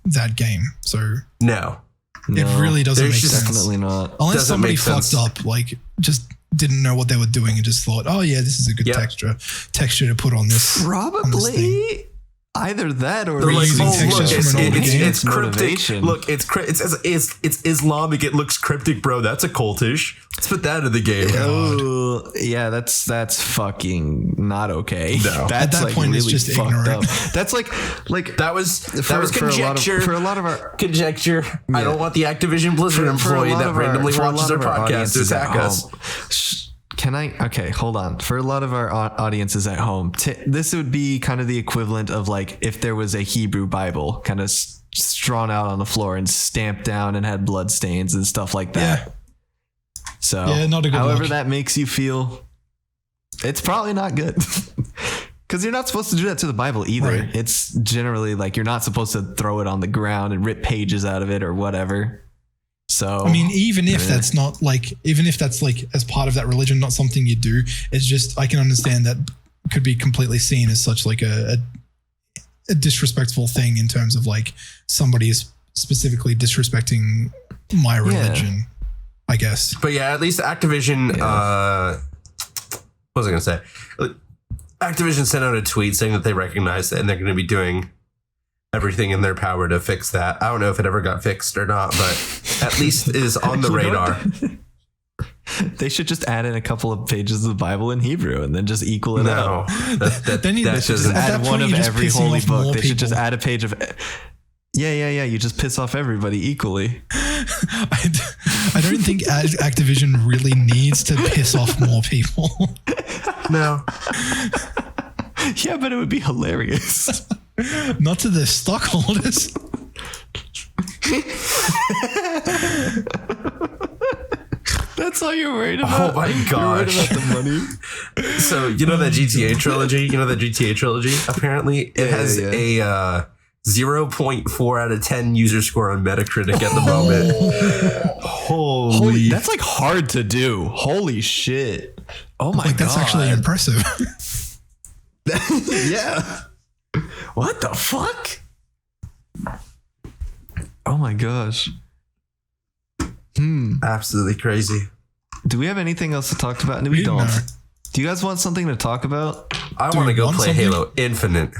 that game. So No. it really doesn't there's make just sense. Definitely not. Unless doesn't somebody make fucked sense. up, like just didn't know what they were doing and just thought, oh yeah, this is a good Yep. texture to put on this. Probably. Either that or They're like, using oh, look, textures from an older game. it's cryptic. Motivation. Look, it's Islamic. It looks cryptic, bro. That's a cultish. Let's put that in the game. Oh, yeah, that's fucking not okay. No. That's At that point, it's just fucked ignorant. up. That's like That was conjecture. For a lot of our Conjecture. I don't want the Activision Blizzard employee that randomly watches our podcast to attack us. Can I? Okay, hold on. For a lot of our audiences at home, this would be kind of the equivalent of like if there was a Hebrew Bible kind of strawn out on the floor and stamped down and had blood stains and stuff like that. Yeah. So, Yeah, not a good however look. that makes you feel, it's probably not good. Because you're not supposed to do that to the Bible either. Right. It's generally like you're not supposed to throw it on the ground and rip pages out of it or whatever. So I mean, even if that's like as part of that religion, not something you do, it's just, I can understand that could be completely seen as such like a disrespectful thing in terms of like somebody is specifically disrespecting my religion, I guess. But yeah, at least Activision, what was I going to say? Activision sent out a tweet saying that they recognize it and they're going to be doing everything in their power to fix that. I don't know if it ever got fixed or not, but at least it is on the radar. They should just add in a couple of pages of the Bible in Hebrew and then just equal it out. Then you that just doesn't- at Add that one point, of you're just every pissing holy off more book. They should just people. add a page of. Yeah. You just piss off everybody equally. I don't think Activision really needs to piss off more people. No. Yeah, but it would be hilarious. Not to the stockholders. That's all you're worried about. Oh my You're worried gosh. about the money. So, you know that GTA trilogy? Apparently, it has a 0.4 out of 10 user score on Metacritic at the moment. Holy. That's like hard to do. Holy shit. Oh my god. That's actually impressive. Yeah. What the fuck? Oh my gosh. Absolutely crazy. Do we have anything else to talk about? No, we don't. No. Do you guys want something to talk about? I Do want to we go want play something? Halo Infinite.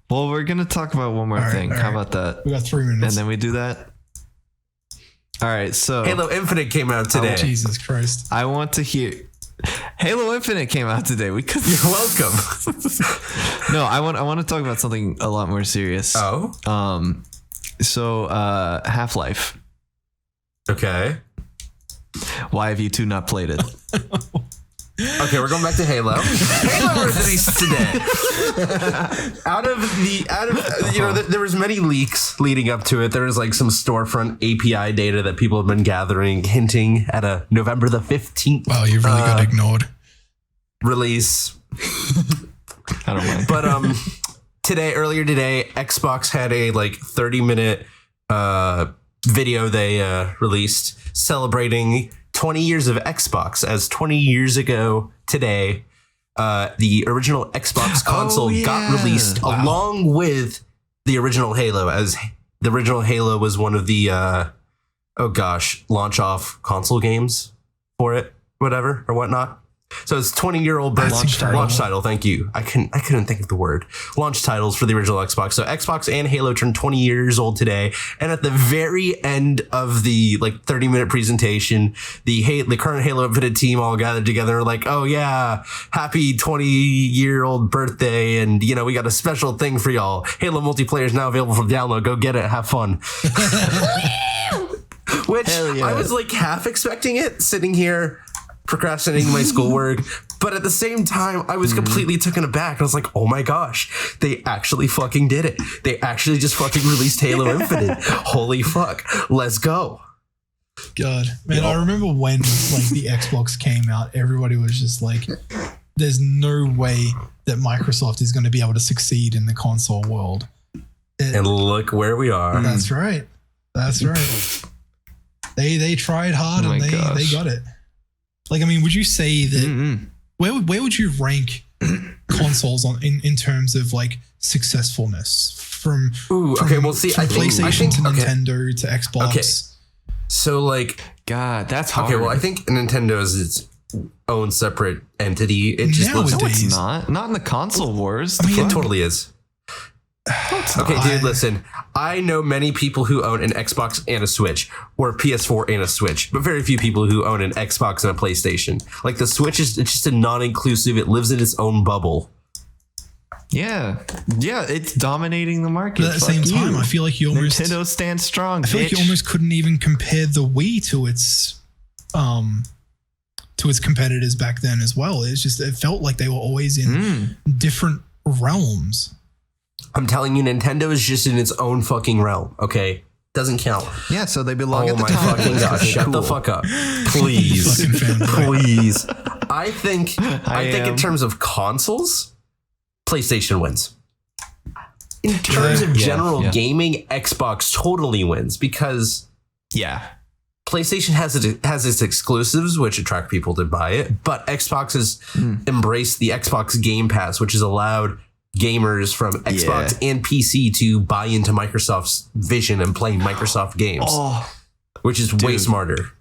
Well, we're going to talk about one more All right, thing. all How right. about that? We got 3 minutes. And then we do that? All right, so Halo Infinite came out today. Jesus Christ. I want to hear... Halo Infinite came out today. We could... You're welcome. No, I want to talk about something a lot more serious. Oh, So, Half-Life. okay. Why have you two not played it? Okay, we're going back to Halo. Halo was released today. There was many leaks leading up to it. There was like some storefront API data that people have been gathering, hinting at a November the 15th Wow, you really got ignored. release. I don't mind. But earlier today, Xbox had a like 30-minute video they released celebrating 20 years of Xbox, as 20 years ago today, the original Xbox console got released along with the original Halo, as the original Halo was one of the, launch off console games for it, whatever, or whatnot. So it's 20-year-old Launch title. Thank you. I couldn't think of the word. Launch titles for the original Xbox. So Xbox and Halo turned 20 years old today. And at the very end of the like 30-minute presentation, the current Halo Infinite team all gathered together like, oh yeah, happy 20-year-old birthday. And you know, we got a special thing for y'all. Halo multiplayer is now available for download. Go get it. Have fun. Which Hell yeah. I was like half expecting it, sitting here procrastinating my schoolwork, but at the same time I was completely taken aback. I was like, oh my gosh, they actually fucking did it. They actually just fucking released Halo Infinite. Holy fuck, let's go. God, man, I remember when like the Xbox came out, everybody was just like, there's no way that Microsoft is going to be able to succeed in the console world. And look where we are. That's right. They tried hard Oh and my they gosh. got it. Like, I mean, would you say that where would you rank consoles in terms of like successful-ness from I PlayStation to think Nintendo to Xbox? Okay. So like, God, that's hard. okay, well, I think Nintendo is its own separate entity. It just looks Nowadays. No, it's not. Not in the console wars. I mean, it totally is. Okay, dude, listen. I know many people who own an Xbox and a Switch, or a PS4 and a Switch, but very few people who own an Xbox and a PlayStation. Like, the Switch it's just a non-inclusive. It lives in its own bubble. Yeah, it's dominating the market. But at the same time, I feel like you almost Nintendo stands strong. I feel like you almost couldn't even compare the Wii to its competitors back then as well. It felt like they were always in different realms. I'm telling you, Nintendo is just in its own fucking realm. Okay, doesn't count. Yeah, so they belong at the my top. fucking god! Shut the fuck up, please, please. I think in terms of consoles, PlayStation wins. In terms of general gaming, Xbox totally wins because PlayStation has its exclusives, which attract people to buy it, but Xbox has embraced the Xbox Game Pass, which has allowed gamers from Xbox and PC to buy into Microsoft's vision and play Microsoft games, which is way smarter.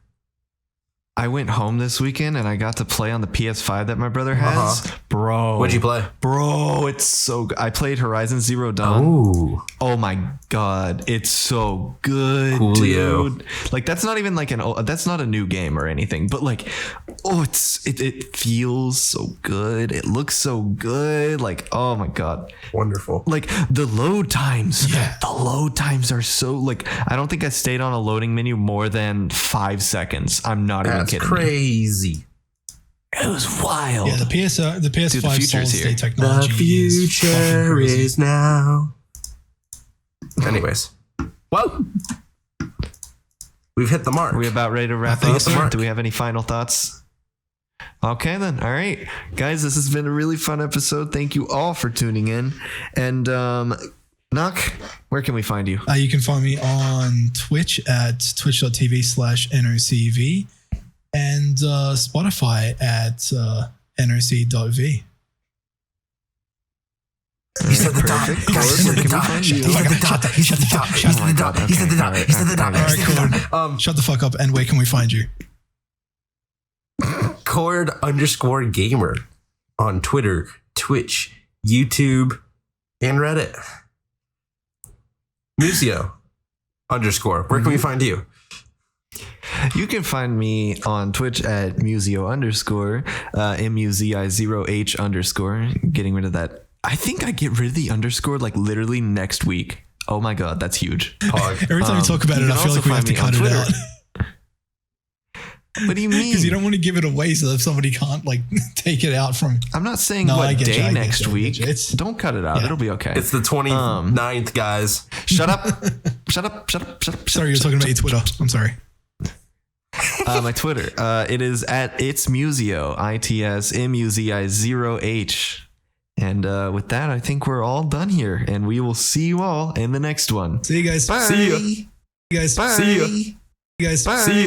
I went home this weekend and I got to play on the PS5 that my brother has. Bro. What'd you play? Bro, it's so good. I played Horizon Zero Dawn. Oh my God. It's so good, dude. Like, that's not even like that's not a new game or anything, but like, it feels so good. It looks so good. Like, oh my God. Wonderful. Like, the load times. The load times are so, like, I don't think I stayed on a loading menu more than 5 seconds. I'm not even kidding. Crazy. It was wild. Yeah, the PS5 solid state technology. The future is now. Anyways, well, we've hit the mark. Are we about ready to wrap up? Do we have any final thoughts? Okay, then. All right, guys, this has been a really fun episode. Thank you all for tuning in. And Noc, where can we find you? You can find me on Twitch at twitch.tv/NOCV. And Spotify at noc.v. He said the dot. He said the dot. He said the dot. He said the dot. He said the dot. He said the dot. He said the dot. All right, cool. Shut the fuck up. And where can we find you? Cord_gamer on Twitter, Twitch, YouTube, and Reddit. Musio_. Where can we find you? You can find me on Twitch at Musio_, MUZI0H_. Getting rid of that. I think I get rid of the underscore like literally next week. Oh my God, that's huge. Every time we talk about it, I feel like we have to cut it out. What do you mean? Because you don't want to give it away so that somebody can't like take it out from. I'm not saying what day next week. Don't cut it out. It'll be okay. It's the 29th, guys. Shut up. Shut up. Sorry, you're talking about your Twitter. I'm sorry. My Twitter. It is at It's Musio, ITSMUZI0H. And with that, I think we're all done here, and we will see you all in the next one. See you guys. Bye. See you guys. Bye. See you guys. Bye. See you.